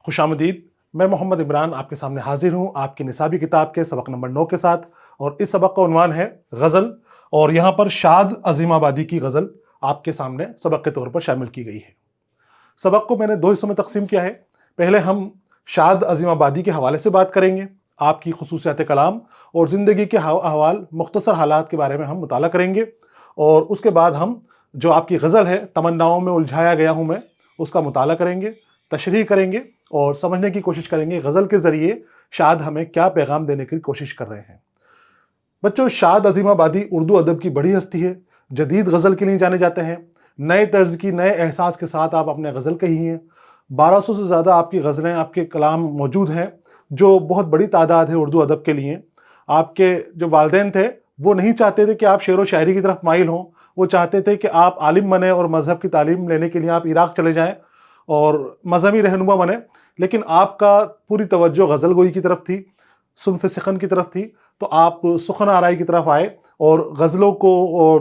خوش آمدید. میں محمد عمران آپ کے سامنے حاضر ہوں آپ کی نصابی کتاب کے سبق نمبر 9 کے ساتھ، اور اس سبق کا عنوان ہے غزل، اور یہاں پر شاد عظیم آبادی کی غزل آپ کے سامنے سبق کے طور پر شامل کی گئی ہے. سبق کو میں نے 2 حصوں میں تقسیم کیا ہے. پہلے ہم شاد عظیم آبادی کے حوالے سے بات کریں گے، آپ کی خصوصیات کلام اور زندگی کے احوال، مختصر حالات کے بارے میں ہم مطالعہ کریں گے، اور اس کے بعد ہم جو آپ کی غزل ہے تمناؤں میں الجھایا گیا ہوں میں، اس کا مطالعہ کریں گے، تشریح کریں گے اور سمجھنے کی کوشش کریں گے غزل کے ذریعے شاد ہمیں کیا پیغام دینے کی کوشش کر رہے ہیں. بچوں، شاد عظیم آبادی اردو ادب کی بڑی ہستی ہے. جدید غزل کے لیے جانے جاتے ہیں. نئے طرز کی، نئے احساس کے ساتھ آپ اپنے غزل کہی ہیں. 1200 سے زیادہ آپ کی غزلیں، آپ کے کلام موجود ہیں، جو بہت بڑی تعداد ہے اردو ادب کے لیے. آپ کے جو والدین تھے وہ نہیں چاہتے تھے کہ آپ شعر و شاعری کی طرف مائل ہوں، وہ چاہتے تھے کہ آپ عالم بنیں اور مذہب کی تعلیم لینے کے لیے آپ عراق چلے جائیں اور مذہبی رہنما بنیں. لیکن آپ کا پوری توجہ غزل گوئی کی طرف تھی، صنف سخن کی طرف تھی، تو آپ سخن آرائی کی طرف آئے اور غزلوں کو، اور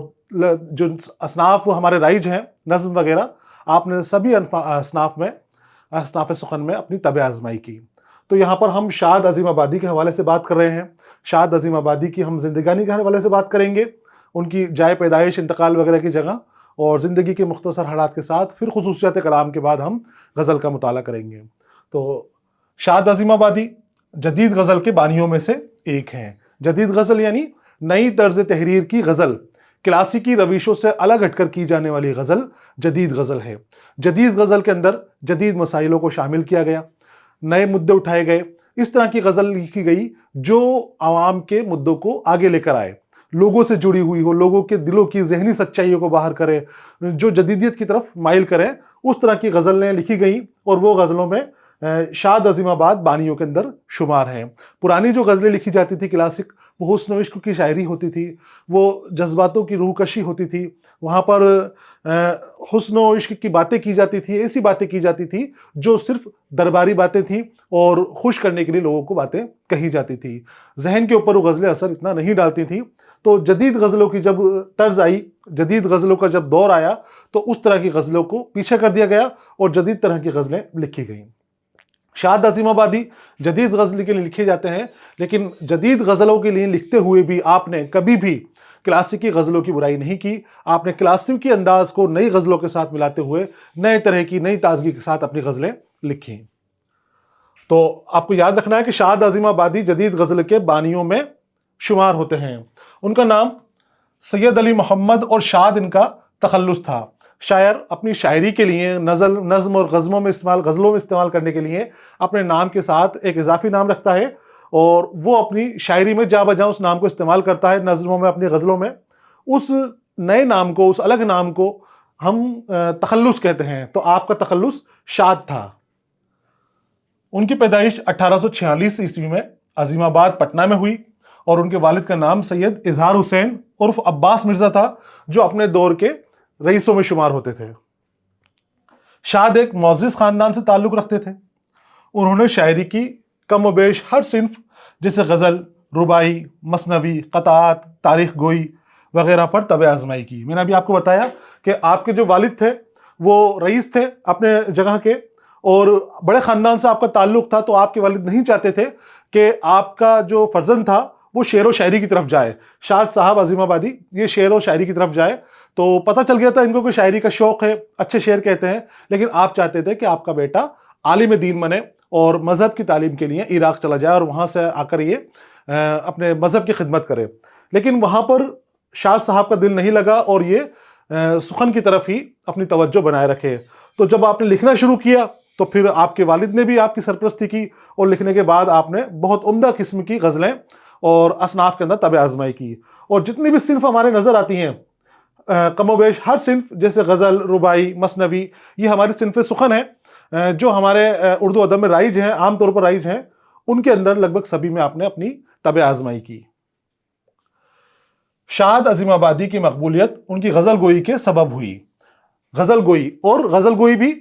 جو اصناف ہمارے رائج ہیں نظم وغیرہ، آپ نے سبھی اصناف سخن میں اپنی طبع آزمائی کی. تو یہاں پر ہم شاد عظیم آبادی کے حوالے سے بات کر رہے ہیں. شاد عظیم آبادی کی ہم زندگانی کے حوالے سے بات کریں گے، ان کی جائے پیدائش، انتقال وغیرہ کی جگہ اور زندگی کے مختصر حالات کے ساتھ. پھر خصوصیات کلام کے بعد ہم غزل کا مطالعہ کریں گے. تو شاد عظیم آبادی جدید غزل کے بانیوں میں سے ایک ہیں. جدید غزل یعنی نئی طرز تحریر کی غزل، کلاسیکی روشوں سے الگ ہٹ کر کی جانے والی غزل جدید غزل ہے. جدید غزل کے اندر جدید مسائلوں کو شامل کیا گیا، نئے مدعے اٹھائے گئے. اس طرح کی غزل لکھی گئی جو عوام کے مدعوں کو آگے لے کر آئے، لوگوں سے جڑی ہوئی ہو، لوگوں کے دلوں کی ذہنی سچائیوں کو باہر کرے، جو جدیدیت کی طرف مائل کریں. اس طرح کی غزلیں لکھی گئیں، اور وہ غزلوں میں شاد عظیم آباد بانیوں کے اندر شمار ہیں. پرانی جو غزلیں لکھی جاتی تھی کلاسک، وہ حسن و عشق کی شاعری ہوتی تھی، وہ جذباتوں کی روح کشی ہوتی تھی. وہاں پر حسن و عشق کی باتیں کی جاتی تھی، ایسی باتیں کی جاتی تھی جو صرف درباری باتیں تھیں اور خوش کرنے کے لیے لوگوں کو باتیں کہی جاتی تھی. ذہن کے اوپر وہ غزلیں اثر اتنا نہیں ڈالتی تھیں. تو جدید غزلوں کی جب طرز آئی، جدید غزلوں کا جب دور آیا، تو اس طرح کی غزلوں کو پیچھے کر دیا گیا اور جدید طرح کی غزلیں لکھی گئیں. شاد عظیم آبادی جدید غزل کے لیے لکھے جاتے ہیں، لیکن جدید غزلوں کے لیے لکھتے ہوئے بھی آپ نے کبھی بھی کلاسیکی غزلوں کی برائی نہیں کی. آپ نے کلاسیکی انداز کو نئی غزلوں کے ساتھ ملاتے ہوئے نئے طرح کی، نئی تازگی کے ساتھ اپنی غزلیں لکھی. تو آپ کو یاد رکھنا ہے کہ شاد عظیم آبادی جدید غزل کے بانیوں میں شمار ہوتے ہیں. ان کا نام سید علی محمد اور شاد ان کا تخلص تھا. شاعر اپنی شاعری کے لیے نظم اور غزلوں میں استعمال کرنے کے لیے اپنے نام کے ساتھ ایک اضافی نام رکھتا ہے، اور وہ اپنی شاعری میں جا بجا اس نام کو استعمال کرتا ہے، نظموں میں، اپنی غزلوں میں. اس نئے نام کو، اس الگ نام کو ہم تخلص کہتے ہیں. تو آپ کا تخلص شاد تھا. ان کی پیدائش 1846 عیسوی میں عظیم آباد پٹنہ میں ہوئی، اور ان کے والد کا نام سید اظہار حسین عرف عباس مرزا تھا، جو اپنے دور کے رئیسوں میں شمار ہوتے تھے. شاد ایک معزز خاندان سے تعلق رکھتے تھے. انہوں نے شاعری کی کم و بیش ہر صنف، جیسے غزل، رباعی، مثنوی، قطعات، تاریخ گوئی وغیرہ پر طبع آزمائی کی. میں نے ابھی آپ کو بتایا کہ آپ کے جو والد تھے وہ رئیس تھے اپنے جگہ کے، اور بڑے خاندان سے آپ کا تعلق تھا. تو آپ کے والد نہیں چاہتے تھے کہ آپ کا جو فرزند تھا وہ شعر و شاعری کی طرف جائے. شاد صاحب عظیم آبادی یہ شعر و شاعری کی طرف جائے. تو پتہ چل گیا تھا ان کو کہ شاعری کا شوق ہے، اچھے شعر کہتے ہیں، لیکن آپ چاہتے تھے کہ آپ کا بیٹا عالم دین بنے اور مذہب کی تعلیم کے لیے عراق چلا جائے، اور وہاں سے آ کر یہ اپنے مذہب کی خدمت کرے. لیکن وہاں پر شاد صاحب کا دل نہیں لگا، اور یہ سخن کی طرف ہی اپنی توجہ بنائے رکھے. تو جب آپ نے لکھنا شروع کیا تو پھر آپ کے والد نے بھی آپ کی سرپرستی کی، اور لکھنے کے بعد آپ نے بہت عمدہ قسم کی غزلیں اور اصناف کے اندر طبع آزمائی کی. اور جتنی بھی صنف ہمارے نظر آتی ہیں، کم و بیش ہر صنف، جیسے غزل، رباعی، مثنوی، یہ ہماری صنف سخن ہیں جو ہمارے اردو ادب میں رائج ہیں، عام طور پر رائج ہیں. ان کے اندر لگ بھگ سبھی میں آپ نے اپنی طبع آزمائی کی. شاد عظیم آبادی کی مقبولیت ان کی غزل گوئی کے سبب ہوئی. غزل گوئی، اور غزل گوئی بھی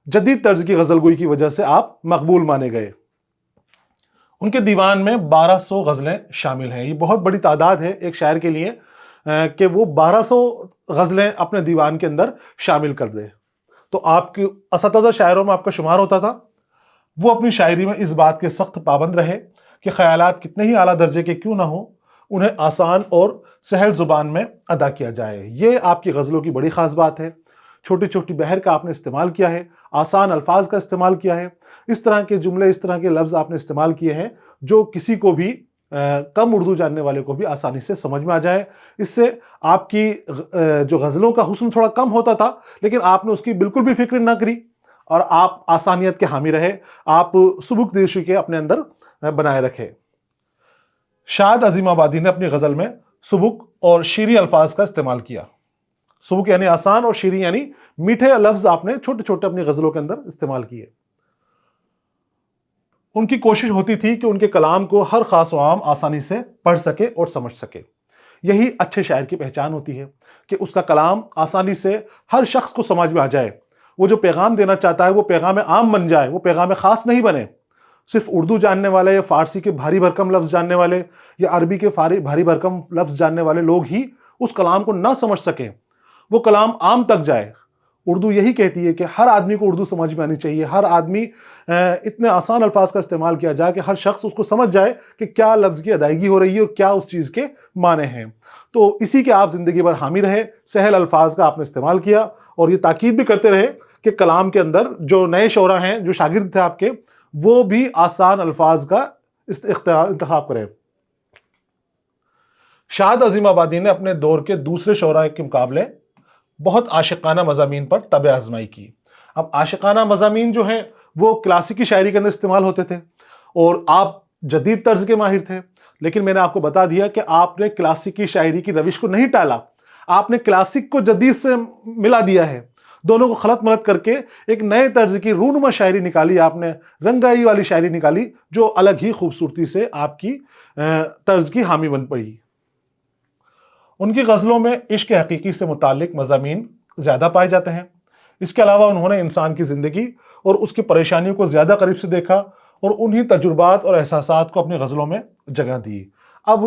جدید طرز کی غزل گوئی کی وجہ سے آپ مقبول مانے گئے. ان کے دیوان میں 1200 غزلیں شامل ہیں. یہ بہت بڑی تعداد ہے ایک شاعر کے لیے کہ وہ 1200 غزلیں اپنے دیوان کے اندر شامل کر دے. تو آپ کی اساتذہ شاعروں میں آپ کا شمار ہوتا تھا. وہ اپنی شاعری میں اس بات کے سخت پابند رہے کہ خیالات کتنے ہی اعلیٰ درجے کے کیوں نہ ہوں انہیں آسان اور سہل زبان میں ادا کیا جائے۔ یہ آپ کی غزلوں کی بڑی خاص بات ہے۔ چھوٹی چھوٹی بحر کا آپ نے استعمال کیا ہے، آسان الفاظ کا استعمال کیا ہے، اس طرح کے جملے، اس طرح کے لفظ آپ نے استعمال کیے ہیں جو کسی کو بھی کم اردو جاننے والے کو بھی آسانی سے سمجھ میں آ جائے۔ اس سے آپ کی جو غزلوں کا حسن تھوڑا کم ہوتا تھا، لیکن آپ نے اس کی بالکل بھی فکر نہ کری اور آپ آسانیت کے حامی رہے، آپ سبک دلشی کے اپنے اندر بنائے رکھے۔ شاد عظیم آبادی نے اپنی غزل میں سبک اور شیریں الفاظ کا استعمال کیا۔ سبک یعنی آسان اور شیریں یعنی میٹھے لفظ آپ نے چھوٹے چھوٹے اپنی غزلوں کے اندر استعمال کیے۔ ان کی کوشش ہوتی تھی کہ ان کے کلام کو ہر خاص و عام آسانی سے پڑھ سکے اور سمجھ سکے۔ یہی اچھے شاعر کی پہچان ہوتی ہے کہ اس کا کلام آسانی سے ہر شخص کو سمجھ میں آ جائے، وہ جو پیغام دینا چاہتا ہے وہ پیغام عام بن جائے، وہ پیغام خاص نہیں بنے۔ صرف اردو جاننے والے یا فارسی کے بھاری بھرکم لفظ جاننے والے یا عربی کے بھاری بھرکم لفظ جاننے والے لوگ ہی اس کلام کو نہ سمجھ سکیں، وہ کلام عام تک جائے۔ اردو یہی کہتی ہے کہ ہر آدمی کو اردو سمجھ میں آنی چاہیے، ہر آدمی اتنے آسان الفاظ کا استعمال کیا جائے کہ ہر شخص اس کو سمجھ جائے کہ کیا لفظ کی ادائیگی ہو رہی ہے اور کیا اس چیز کے معنی ہیں۔ تو اسی کے آپ زندگی بھر حامی رہے، سہل الفاظ کا آپ نے استعمال کیا اور یہ تاکید بھی کرتے رہے کہ کلام کے اندر جو نئے شعراء ہیں، جو شاگرد تھے آپ کے، وہ بھی آسان الفاظ کا انتخاب کریں۔ شاد عظیم آبادی نے اپنے دور کے دوسرے شعراء کے مقابلے بہت عاشقانہ مضامین پر طبع آزمائی کی۔ اب عاشقانہ مضامین جو ہیں وہ کلاسیکی شاعری کے اندر استعمال ہوتے تھے اور آپ جدید طرز کے ماہر تھے، لیکن میں نے آپ کو بتا دیا کہ آپ نے کلاسیکی شاعری کی روش کو نہیں ٹالا، آپ نے کلاسک کو جدید سے ملا دیا ہے، دونوں کو خلط ملط کر کے ایک نئے طرز کی رونما شاعری نکالی، آپ نے رنگائی والی شاعری نکالی جو الگ ہی خوبصورتی سے آپ کی طرز کی حامی بن پڑی۔ ان کی غزلوں میں عشق حقیقی سے متعلق مضامین زیادہ پائے جاتے ہیں۔ اس کے علاوہ انہوں نے انسان کی زندگی اور اس کی پریشانیوں کو زیادہ قریب سے دیکھا اور انہی تجربات اور احساسات کو اپنی غزلوں میں جگہ دی۔ اب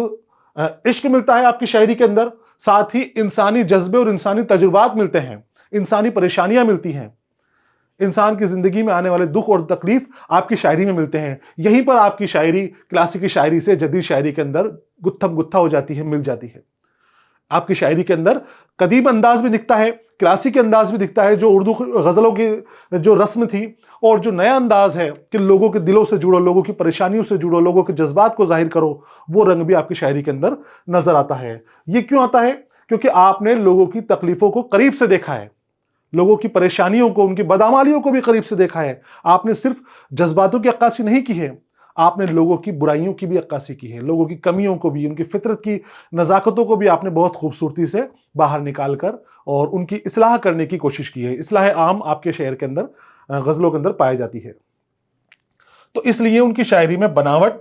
عشق ملتا ہے آپ کی شاعری کے اندر، ساتھ ہی انسانی جذبے اور انسانی تجربات ملتے ہیں، انسانی پریشانیاں ملتی ہیں، انسان کی زندگی میں آنے والے دکھ اور تکلیف آپ کی شاعری میں ملتے ہیں۔ یہیں پر آپ کی شاعری کلاسیکی شاعری سے جدید شاعری کے اندر گتھم گتھا ہو جاتی ہے، مل جاتی ہے۔ آپ کی شاعری کے اندر قدیم انداز بھی دکھتا ہے، کلاسیکی انداز بھی دکھتا ہے، جو اردو غزلوں کی جو رسم تھی، اور جو نیا انداز ہے کہ لوگوں کے دلوں سے جڑو، لوگوں کی پریشانیوں سے جڑو، لوگوں کے جذبات کو ظاہر کرو، وہ رنگ بھی آپ کی شاعری کے اندر نظر آتا ہے۔ یہ کیوں آتا ہے؟ کیونکہ آپ نے لوگوں کی تکلیفوں کو قریب سے دیکھا ہے، لوگوں کی پریشانیوں کو، ان کی بدعمالیوں کو بھی قریب سے دیکھا ہے۔ آپ نے صرف جذباتوں کی عکاسی نہیں کی ہے، آپ نے لوگوں کی برائیوں کی بھی عکاسی کی ہے، لوگوں کی کمیوں کو بھی، ان کی فطرت کی نزاکتوں کو بھی آپ نے بہت خوبصورتی سے باہر نکال کر اور ان کی اصلاح کرنے کی کوشش کی ہے۔ اصلاح عام آپ کے شعر کے اندر، غزلوں کے اندر پائی جاتی ہے۔ تو اس لیے ان کی شاعری میں بناوٹ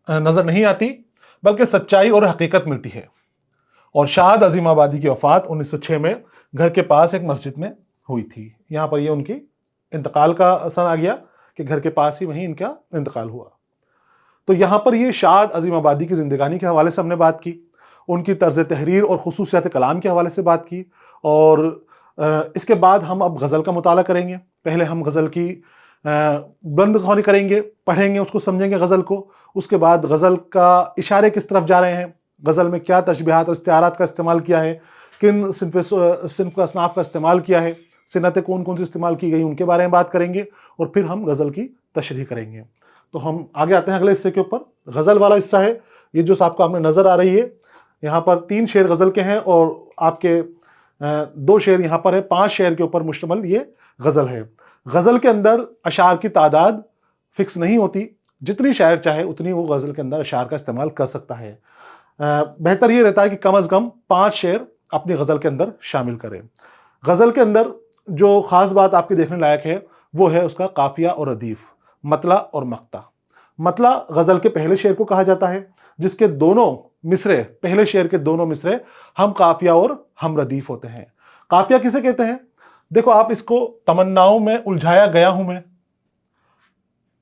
نظر نہیں آتی، بلکہ سچائی اور حقیقت ملتی ہے۔ اور شاد عظیم آبادی کی وفات 1906 میں گھر کے پاس ایک مسجد میں ہوئی تھی۔ یہاں پر یہ ان کی انتقال کا سن آ گیا کہ گھر کے پاس ہی وہیں ان کا انتقال ہوا۔ تو یہاں پر یہ شاد عظیم آبادی کی زندگانی کے حوالے سے ہم نے بات کی، ان کی طرز تحریر اور خصوصیات کلام کے حوالے سے بات کی، اور اس کے بعد ہم اب غزل کا مطالعہ کریں گے۔ پہلے ہم غزل کی بلند خوانی کریں گے، پڑھیں گے، اس کو سمجھیں گے غزل کو۔ اس کے بعد غزل کا اشارے کس طرف جا رہے ہیں، غزل میں کیا تشبیہات اور استعارات کا استعمال کیا ہے، کن صنف اصناف کا استعمال کیا ہے، صنعتیں کون کون سی استعمال کی گئی، ان کے بارے میں بات کریں گے، اور پھر ہم غزل کی تشریح کریں گے۔ تو ہم آگے آتے ہیں اگلے حصے کے اوپر۔ غزل والا حصہ ہے یہ جو آپ کو آپ میں نظر آ رہی ہے، یہاں پر 3 شعر غزل کے ہیں اور آپ کے 2 شعر یہاں پر ہے، 5 شعر کے اوپر مشتمل یہ غزل ہے۔ غزل کے اندر اشعار کی تعداد فکس نہیں ہوتی، جتنی شاعر چاہے اتنی وہ غزل کے اندر اشعار کا استعمال کر سکتا ہے۔ بہتر یہ رہتا ہے کہ کم از کم 5 شعر اپنی غزل کے اندر شامل کریں۔ غزل کے اندر جو خاص بات آپ کے دیکھنے لائق ہے وہ ہے اس کا قافیہ اور ردیف، مطلع اور مقطع۔ مطلع غزل کے پہلے شعر کو کہا جاتا ہے، جس کے دونوں مصرے، پہلے شعر کے دونوں مصرے ہم قافیہ اور ہم ردیف ہوتے ہیں۔ قافیہ کسے کہتے ہیں؟ دیکھو آپ اس کو، تمناؤں میں الجھایا گیا ہوں میں،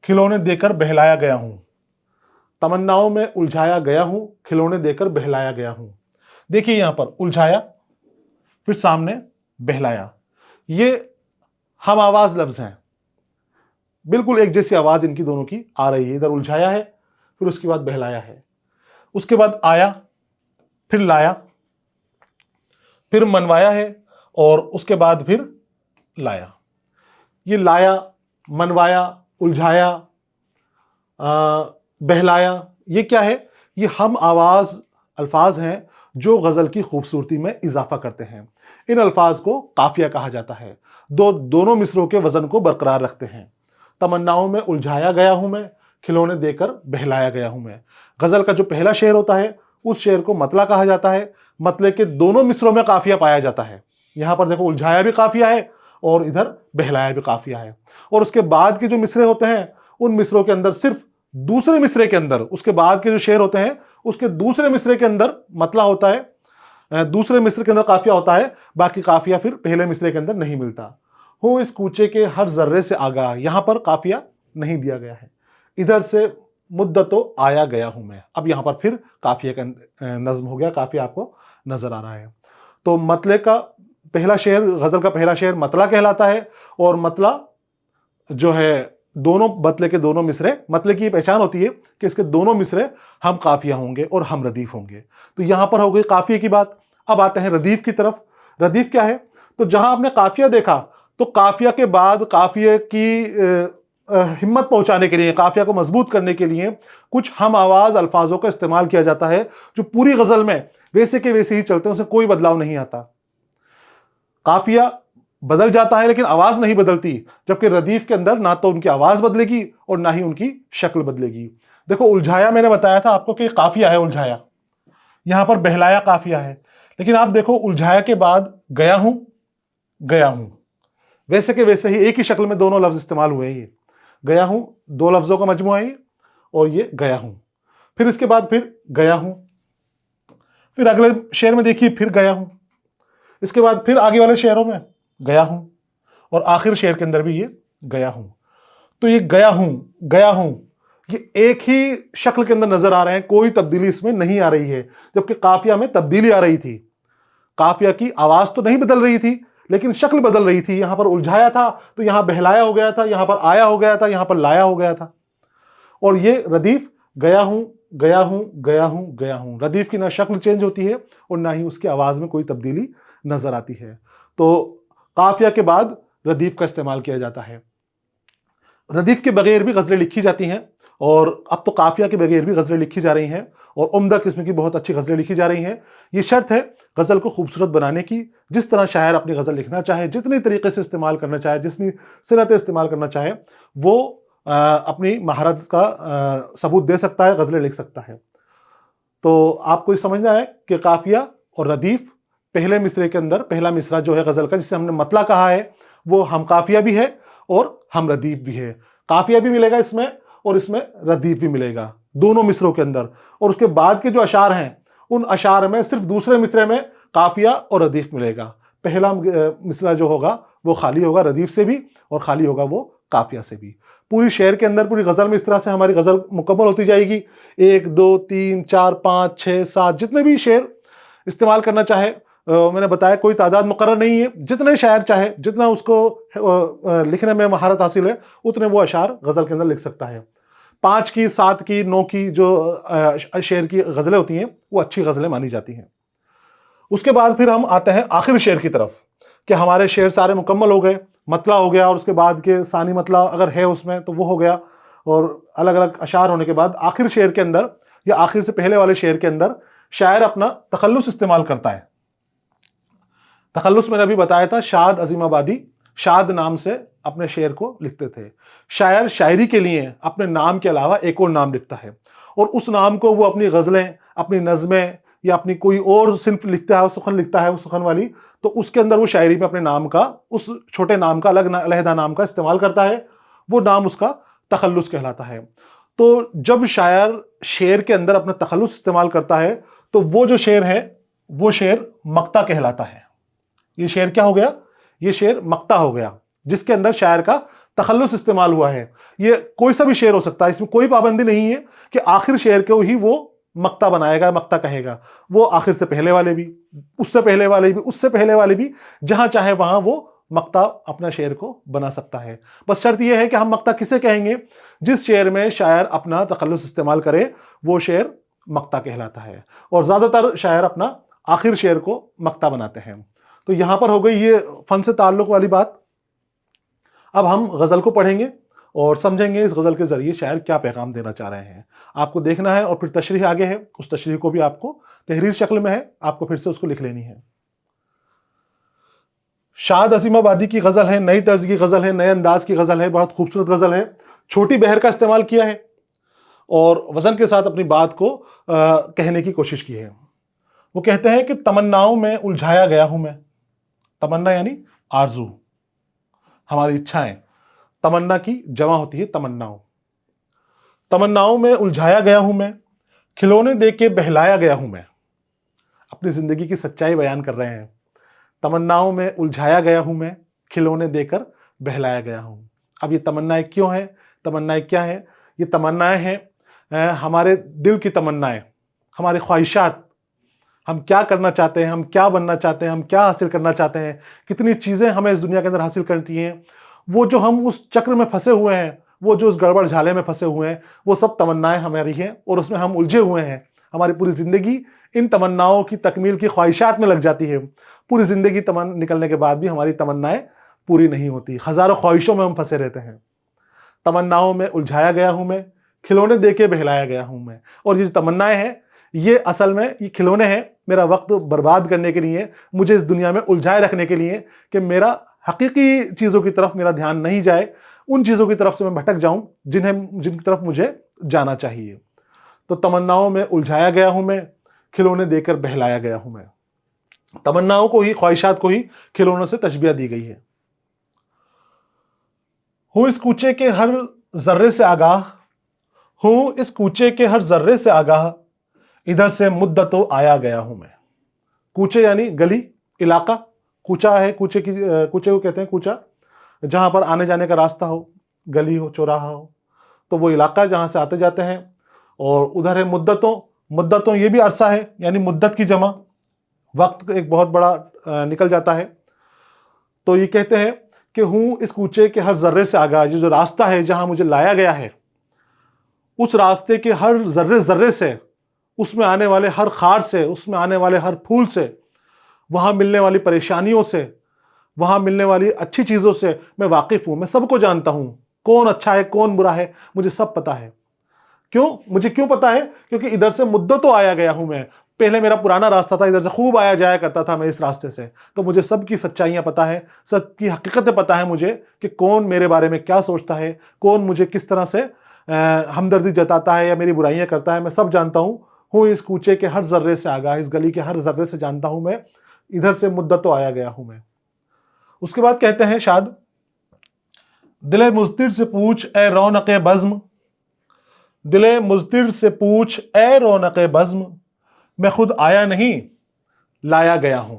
کھلونے دے کر بہلایا گیا ہوں۔ تمناؤں میں الجھایا گیا ہوں، کھلونے دے کر بہلایا گیا ہوں۔ دیکھیے یہاں پر الجھایا، پھر سامنے بہلایا، یہ ہم آواز لفظ ہیں۔ بالکل ایک جیسی آواز ان کی دونوں کی آ رہی ہے. ادھر الجھایا ہے, پھر اس کے بعد بہلایا ہے, اس کے بعد آیا, پھر لایا, پھر منوایا ہے, اور اس کے بعد پھر لایا. یہ لایا, منوایا, الجھایا, بہلایا, یہ کیا ہے؟ یہ ہم آواز الفاظ ہیں جو غزل کی خوبصورتی میں اضافہ کرتے ہیں. ان الفاظ کو قافیہ کہا جاتا ہے. دونوں مصروں کے وزن کو برقرار رکھتے ہیں. تمناؤں میں الجھایا گیا ہوں میں, کھلونے دے کر بہلایا گیا ہوں میں. غزل کا جو پہلا شعر ہوتا ہے اس شعر کو مطلع کہا جاتا ہے. مطلع کے دونوں مصروں میں قافیہ پایا جاتا ہے. یہاں پر دیکھو الجھایا بھی قافیہ ہے اور ادھر بہلایا بھی قافیہ ہے. اور اس کے بعد کے جو مصرے ہوتے ہیں ان مصروں کے اندر صرف دوسرے مصرے کے اندر, اس کے بعد کے جو شعر ہوتے ہیں اس کے دوسرے مصرے کے اندر مطلع ہوتا ہے, دوسرے مصرے کے اندر قافیہ ہوتا ہے, باقی قافیہ پھر پہلے مصرے کے اندر نہیں ملتا. ہوں اس کوچے کے ہر ذرے سے آگاہ, یہاں پر قافیہ نہیں دیا گیا ہے. ادھر سے مدتوں آیا گیا ہوں میں, اب یہاں پر پھر قافیہ کا نظم ہو گیا, قافیہ آپ کو نظر آ رہا ہے. تو مطلع کا پہلا شعر, غزل کا پہلا شعر مطلع کہلاتا ہے, اور مطلع جو ہے دونوں مطلع کے دونوں مصرے, مطلع کی یہ پہچان ہوتی ہے کہ اس کے دونوں مصرے ہم قافیہ ہوں گے اور ہم ردیف ہوں گے. تو یہاں پر ہو گئی قافیے کی بات. اب آتے ہیں ردیف کی طرف. ردیف کیا ہے؟ تو جہاں آپ نے قافیہ دیکھا تو قافیہ کے بعد قافیے کی ہمت پہنچانے کے لیے, قافیہ کو مضبوط کرنے کے لیے کچھ ہم آواز الفاظوں کا استعمال کیا جاتا ہے جو پوری غزل میں ویسے کے ویسے ہی چلتے ہیں, اس میں کوئی بدلاؤ نہیں آتا. قافیہ بدل جاتا ہے لیکن آواز نہیں بدلتی, جبکہ ردیف کے اندر نہ تو ان کی آواز بدلے گی اور نہ ہی ان کی شکل بدلے گی. دیکھو الجھایا میں نے بتایا تھا آپ کو کہ قافیہ ہے الجھایا, یہاں پر بہلایا قافیہ ہے, لیکن آپ دیکھو الجھایا کے بعد گیا ہوں, گیا ہوں, ویسے کہ ویسے ہی ایک ہی شکل میں دونوں لفظ استعمال ہوئے. یہ گیا ہوں دو لفظوں کا مجموعہ ہے, اور یہ گیا ہوں. پھر اس کے بعد پھر گیا ہوں, پھر اگلے شعر میں دیکھیے پھر گیا ہوں, اس کے بعد پھر آگے والے شعروں میں گیا ہوں, اور آخر شعر کے اندر بھی یہ گیا ہوں. تو یہ گیا ہوں, گیا ہوں, یہ ایک ہی شکل کے اندر نظر آ رہے ہیں, کوئی تبدیلی اس میں نہیں آ رہی ہے, جبکہ قافیہ میں تبدیلی آ رہی تھی. قافیہ کی آواز تو نہیں بدل رہی تھی لیکن شکل بدل رہی تھی. یہاں پر الجھایا تھا تو یہاں بہلایا ہو گیا تھا, یہاں پر آیا ہو گیا تھا, یہاں پر لایا ہو گیا تھا. اور یہ ردیف گیا ہوں, گیا ہوں, گیا ہوں, گیا ہوں. ردیف کی نہ شکل چینج ہوتی ہے اور نہ ہی اس کی آواز میں کوئی تبدیلی نظر آتی ہے. تو قافیہ کے بعد ردیف کا استعمال کیا جاتا ہے. ردیف کے بغیر بھی غزلیں لکھی جاتی ہیں, اور اب تو قافیہ کے بغیر بھی غزلیں لکھی جا رہی ہیں, اور عمدہ قسم کی بہت اچھی غزلیں لکھی جا رہی ہیں. یہ شرط ہے غزل کو خوبصورت بنانے کی. جس طرح شاعر اپنی غزل لکھنا چاہے, جتنی طریقے سے استعمال کرنا چاہے, جتنی صنعتیں استعمال کرنا چاہے, وہ اپنی مہارت کا ثبوت دے سکتا ہے, غزلیں لکھ سکتا ہے. تو آپ کو یہ سمجھنا ہے کہ قافیہ اور ردیف پہلے مصرے کے اندر, پہلا مصرع جو ہے غزل کا جسے ہم نے مطلع کہا ہے, وہ ہم قافیہ بھی ہے اور ہم ردیف بھی ہے. قافیہ بھی ملے گا اس میں اور اس میں ردیف بھی ملے گا دونوں مصروں کے اندر. اور اس کے بعد کے جو اشعار ہیں ان اشعار میں صرف دوسرے مصرے میں قافیہ اور ردیف ملے گا. پہلا مصرع جو ہوگا وہ خالی ہوگا ردیف سے بھی اور خالی ہوگا وہ قافیہ سے بھی. پوری شعر کے اندر, پوری غزل میں اس طرح سے ہماری غزل مکمل ہوتی جائے گی. 1 2 3 4 5 6 7 جتنے بھی شعر استعمال کرنا چاہے, میں نے بتایا کوئی تعداد مقرر نہیں ہے, جتنے شاعر چاہے, جتنا اس کو لکھنے میں مہارت حاصل ہے اتنے وہ اشعار غزل کے اندر لکھ سکتا ہے. 5 کی 7 کی 9 کی جو شعر کی غزلیں ہوتی ہیں وہ اچھی غزلیں مانی جاتی ہیں. اس کے بعد پھر ہم آتے ہیں آخر شعر کی طرف کہ ہمارے شعر سارے مکمل ہو گئے, مطلع ہو گیا, اور اس کے بعد کے ثانی مطلع اگر ہے اس میں تو وہ ہو گیا, اور الگ الگ اشعار ہونے کے بعد آخر شعر کے اندر یا آخر سے پہلے والے شعر کے اندر شاعر اپنا تخلص استعمال کرتا ہے. تخلص میں نے ابھی بتایا تھا, شاد عظیم آبادی شاد نام سے اپنے شعر کو لکھتے تھے. شاعر شاعری کے لیے اپنے نام کے علاوہ ایک اور نام لکھتا ہے, اور اس نام کو وہ اپنی غزلیں, اپنی نظمیں یا اپنی کوئی اور صنف لکھتا ہے, سخن لکھتا ہے, سخن والی, تو اس کے اندر وہ شاعری میں اپنے نام کا, اس چھوٹے نام کا, علیحدہ نام کا استعمال کرتا ہے. وہ نام اس کا تخلص کہلاتا ہے. تو جب شاعر شعر کے اندر اپنا تخلص استعمال کرتا ہے تو وہ جو شعر ہے وہ شعر مقطع کہلاتا ہے. یہ شعر کیا ہو گیا؟ یہ شعر مقطع ہو گیا, جس کے اندر شاعر کا تخلص استعمال ہوا ہے. یہ کوئی سا بھی شعر ہو سکتا ہے, اس میں کوئی پابندی نہیں ہے کہ آخر شعر کو ہی وہ مقطع بنائے گا, مقطع کہے گا. وہ آخر سے پہلے والے بھی, اس سے پہلے والے بھی, اس سے پہلے والے بھی, جہاں چاہے وہاں وہ مقطع اپنا شعر کو بنا سکتا ہے. بس شرط یہ ہے کہ ہم مقطع کسے کہیں گے؟ جس شعر میں شاعر اپنا تخلص استعمال کرے وہ شعر مقطع کہلاتا ہے. اور زیادہ تر شاعر اپنا آخر شعر کو مقطع بناتے ہیں. تو یہاں پر ہو گئی یہ فن سے تعلق والی بات. اب ہم غزل کو پڑھیں گے اور سمجھیں گے اس غزل کے ذریعے شاعر کیا پیغام دینا چاہ رہے ہیں. آپ کو دیکھنا ہے اور پھر تشریح آگے ہے، اس تشریح کو بھی آپ کو تحریر شکل میں ہے، آپ کو پھر سے اس کو لکھ لینی ہے. شاد عظیم آبادی کی غزل ہے، نئی طرز کی غزل ہے، نئے انداز کی غزل ہے، بہت خوبصورت غزل ہے. چھوٹی بہر کا استعمال کیا ہے اور وزن کے ساتھ اپنی بات کو کہنے کی کوشش کی ہے. وہ کہتے ہیں کہ تمناؤں میں الجھایا گیا ہوں میں. تمنا یعنی آرزو، ہماری اچھائیں. تمنا کی جمع ہوتی ہے تمناؤں. تمناؤں میں الجھایا گیا ہوں میں، کھلونے دے کے بہلایا گیا ہوں میں. اپنی زندگی کی سچائی بیان کر رہے ہیں. تمناؤں میں الجھایا گیا ہوں میں، کھلونے دے کر بہلایا گیا ہوں. اب یہ تمنائیں کیوں ہیں؟ تمنائیں کیا ہیں؟ یہ تمنائیں ہیں ہمارے دل کی تمنائیں، ہماری خواہشات. ہم کیا کرنا چاہتے ہیں، ہم کیا بننا چاہتے ہیں، ہم کیا حاصل کرنا چاہتے ہیں، کتنی چیزیں ہمیں اس دنیا کے اندر حاصل کرتی ہیں. وہ جو ہم اس چکر میں پھنسے ہوئے ہیں، وہ جو اس گڑبڑ جھالے میں پھنسے ہوئے ہیں، وہ سب تمنائیں ہماری ہیں اور اس میں ہم الجھے ہوئے ہیں. ہماری پوری زندگی ان تمناؤں کی تکمیل کی خواہشات میں لگ جاتی ہے. پوری زندگی نکلنے کے بعد بھی ہماری تمنائیں پوری نہیں ہوتی. ہزاروں خواہشوں میں ہم پھنسے رہتے ہیں. تمناؤں میں الجھایا گیا ہوں میں، کھلونے دے کے بہلایا گیا ہوں میں. اور یہ جو تمنائیں ہیں یہ اصل میں یہ کھلونے ہیں میرا وقت برباد کرنے کے لیے، مجھے اس دنیا میں الجھائے رکھنے کے لیے کہ میرا حقیقی چیزوں کی طرف میرا دھیان نہیں جائے، ان چیزوں کی طرف سے میں بھٹک جاؤں جن کی طرف مجھے جانا چاہیے. تو تمناؤں میں الجھایا گیا ہوں میں، کھلونے دے کر بہلایا گیا ہوں میں. تمناؤں کو ہی، خواہشات کو ہی کھلونوں سے تشبیہ دی گئی ہے. ہوں اس کوچے کے ہر ذرے سے آگاہ، ہوں اس کوچے کے ہر ذرے سے آگاہ، ادھر سے مدتوں آیا گیا ہوں میں. کوچے یعنی گلی، علاقہ. کوچا ہے، کوچے کو کہتے ہیں کوچا، جہاں پر آنے جانے کا راستہ ہو، گلی ہو، چوراہا ہو. تو وہ علاقہ ہے جہاں سے آتے جاتے ہیں. اور ادھر ہے مدتوں. مدتوں یہ بھی عرصہ ہے، یعنی مدت کی جمع. وقت ایک بہت بڑا نکل جاتا ہے. تو یہ کہتے ہیں کہ ہوں اس کوچے کے ہر ذرے سے آگاہ، جو راستہ ہے جہاں مجھے لایا گیا ہے، اس راستے کے ہر ذرے ذرے سے، اس میں آنے والے ہر خار سے، اس میں آنے والے ہر پھول سے، وہاں ملنے والی پریشانیوں سے، وہاں ملنے والی اچھی چیزوں سے میں واقف ہوں. میں سب کو جانتا ہوں، کون اچھا ہے کون برا ہے مجھے سب پتا ہے. مجھے کیوں پتا ہے؟ کیونکہ ادھر سے مدتوں آیا گیا ہوں میں. پہلے میرا پرانا راستہ تھا، ادھر سے خوب آیا جایا کرتا تھا میں اس راستے سے. تو مجھے سب کی سچائیاں پتا ہے، سب کی حقیقتیں پتا ہے مجھے کہ کون میرے بارے میں کیا سوچتا ہے، کون مجھے کس طرح سے ہمدردی جتاتا ہے یا میری برائیاں کرتا ہے. میں سب جانتا ہوں. ہوں اس کوچے کے ہر ذرے سے آگاہ، اس گلی کے ہر ذرے سے جانتا ہوں میں. ادھر سے مدتوں آیا گیا ہوں میں. اس کے بعد کہتے ہیں شاد، دل مضطر سے پوچھ اے رونق بزم، دل مضطر سے پوچھ اے رونق بزم، میں خود آیا نہیں لایا گیا ہوں.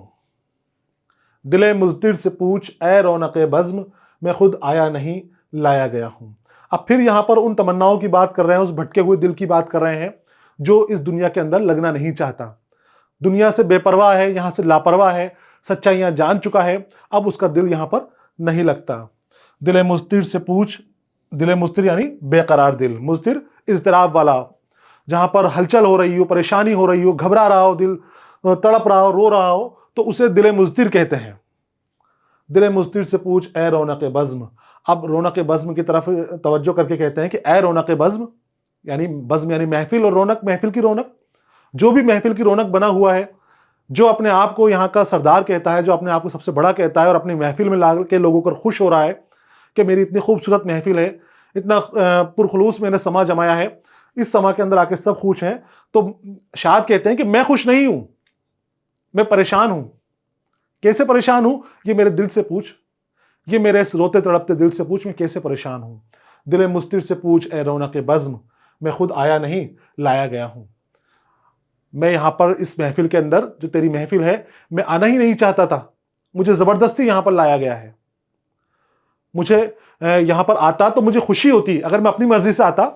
دل مضطر سے پوچھ اے رونق بزم، میں خود آیا نہیں لایا گیا ہوں. اب پھر یہاں پر ان تمناؤں کی بات کر رہے ہیں، اس بھٹکے ہوئے دل کی بات کر رہے ہیں جو اس دنیا کے اندر لگنا نہیں چاہتا. دنیا سے بے پرواہ ہے، یہاں سے لاپرواہ ہے، سچائیاں جان چکا ہے، اب اس کا دل یہاں پر نہیں لگتا. دل مضطر سے پوچھ، دل مضطر یعنی بے قرار دل، مضطر اضطراب والا، جہاں پر ہلچل ہو رہی ہو، پریشانی ہو رہی ہو، گھبرا رہا ہو دل، تڑپ رہا ہو، رو رہا ہو، تو اسے دل مضطر کہتے ہیں. دل مضطر سے پوچھ اے رونق بزم. اب رونق بزم کی طرف توجہ کر کے کہتے ہیں کہ اے رونق بزم یعنی محفل، اور رونق محفل کی رونق. جو بھی محفل کی رونق بنا ہوا ہے، جو اپنے آپ کو یہاں کا سردار کہتا ہے، جو اپنے آپ کو سب سے بڑا کہتا ہے اور اپنی محفل میں لا کے لوگوں کو خوش ہو رہا ہے کہ میری اتنی خوبصورت محفل ہے، اتنا پرخلوص میں نے سما جمایا ہے، اس سما کے اندر آ کے سب خوش ہیں. تو شاد کہتے ہیں کہ میں خوش نہیں ہوں، میں پریشان ہوں. کیسے پریشان ہوں؟ یہ میرے دل سے پوچھ، یہ میرے اس روتے تڑپتے دل سے پوچھ میں کیسے پریشان ہوں. دل مضطر سے پوچھ اے رونق بزم، میں خود آیا نہیں لایا گیا ہوں. میں یہاں پر اس محفل کے اندر، جو تیری محفل ہے، میں آنا ہی نہیں چاہتا تھا، مجھے زبردستی یہاں پر لایا گیا ہے. مجھے یہاں پر آتا تو مجھے خوشی ہوتی، اگر میں اپنی مرضی سے آتا.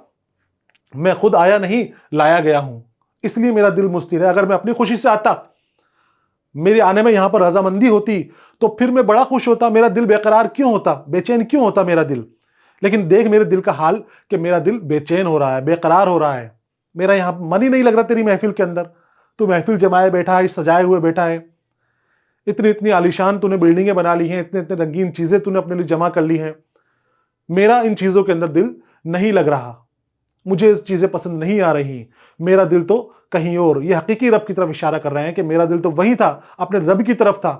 میں خود آیا نہیں لایا گیا ہوں، اس لیے میرا دل مضطر ہے. اگر میں اپنی خوشی سے آتا میرے آنے میں یہاں پر رضامندی ہوتی تو پھر میں بڑا خوش ہوتا، میرا دل بے قرار کیوں ہوتا، بے چین کیوں ہوتا میرا دل؟ لیکن دیکھ میرے دل کا حال کہ میرا دل بے چین ہو رہا ہے، بے قرار ہو رہا ہے، میرا یہاں من ہی نہیں لگ رہا تیری محفل کے اندر. تو محفل جمائے بیٹھا ہے، سجائے ہوئے بیٹھا ہے، اتنی اتنی عالیشان تو نے بلڈنگیں بنا لی ہیں، اتنے اتنے رنگین چیزیں تو نے اپنے لیے جمع کر لی ہیں، میرا ان چیزوں کے اندر دل نہیں لگ رہا، مجھے اس چیزیں پسند نہیں آ رہی، میرا دل تو کہیں اور. یہ حقیقی رب کی طرف اشارہ کر رہے ہیں کہ میرا دل تو وہی تھا، اپنے رب کی طرف تھا،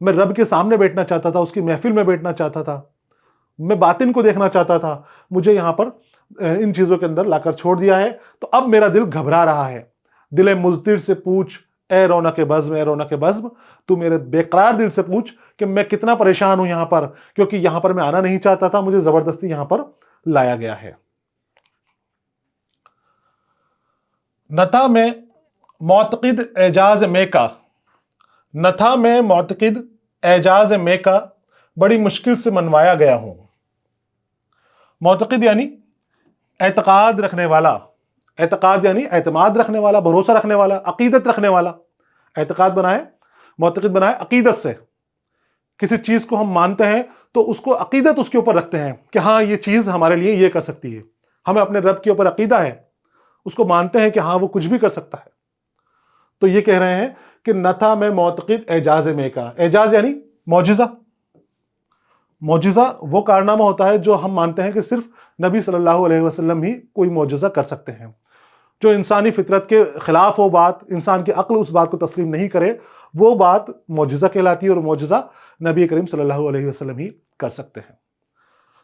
میں رب کے سامنے بیٹھنا چاہتا تھا، اس کی محفل میں بیٹھنا چاہتا تھا، میں باطن کو دیکھنا چاہتا تھا. مجھے یہاں پر ان چیزوں کے اندر لا کر چھوڑ دیا ہے، تو اب میرا دل گھبرا رہا ہے. دل مضطر سے پوچھ اے رونق بزم، اے رونق بزم، تو میرے بے قرار دل سے پوچھ کہ میں کتنا پریشان ہوں یہاں پر، کیونکہ یہاں پر میں آنا نہیں چاہتا تھا، مجھے زبردستی یہاں پر لایا گیا ہے. نہ تھا میں معتقد اعجاز میں کا، نہ تھا میں معتقد اعجاز میں کا، بڑی مشکل سے منوایا گیا ہوں. معتقد یعنی اعتقاد رکھنے والا، اعتقاد یعنی اعتماد رکھنے والا، بھروسہ رکھنے والا، عقیدت رکھنے والا. اعتقاد بنائے، معتقد بنائے عقیدت سے. کسی چیز کو ہم مانتے ہیں تو اس کو عقیدت اس کے اوپر رکھتے ہیں کہ ہاں یہ چیز ہمارے لیے یہ کر سکتی ہے. ہمیں اپنے رب کے اوپر عقیدہ ہے، اس کو مانتے ہیں کہ ہاں وہ کچھ بھی کر سکتا ہے. تو یہ کہہ رہے ہیں کہ نہ تھا میں معتقد اعجاز میں کا. اعجاز یعنی معجزہ. معجزہ وہ کارنامہ ہوتا ہے جو ہم مانتے ہیں کہ صرف نبی صلی اللہ علیہ وسلم ہی کوئی معجزہ کر سکتے ہیں. جو انسانی فطرت کے خلاف ہو بات، انسان کی عقل اس بات کو تسلیم نہیں کرے، وہ بات معجزہ کہلاتی ہے، اور معجزہ نبی کریم صلی اللہ علیہ وسلم ہی کر سکتے ہیں.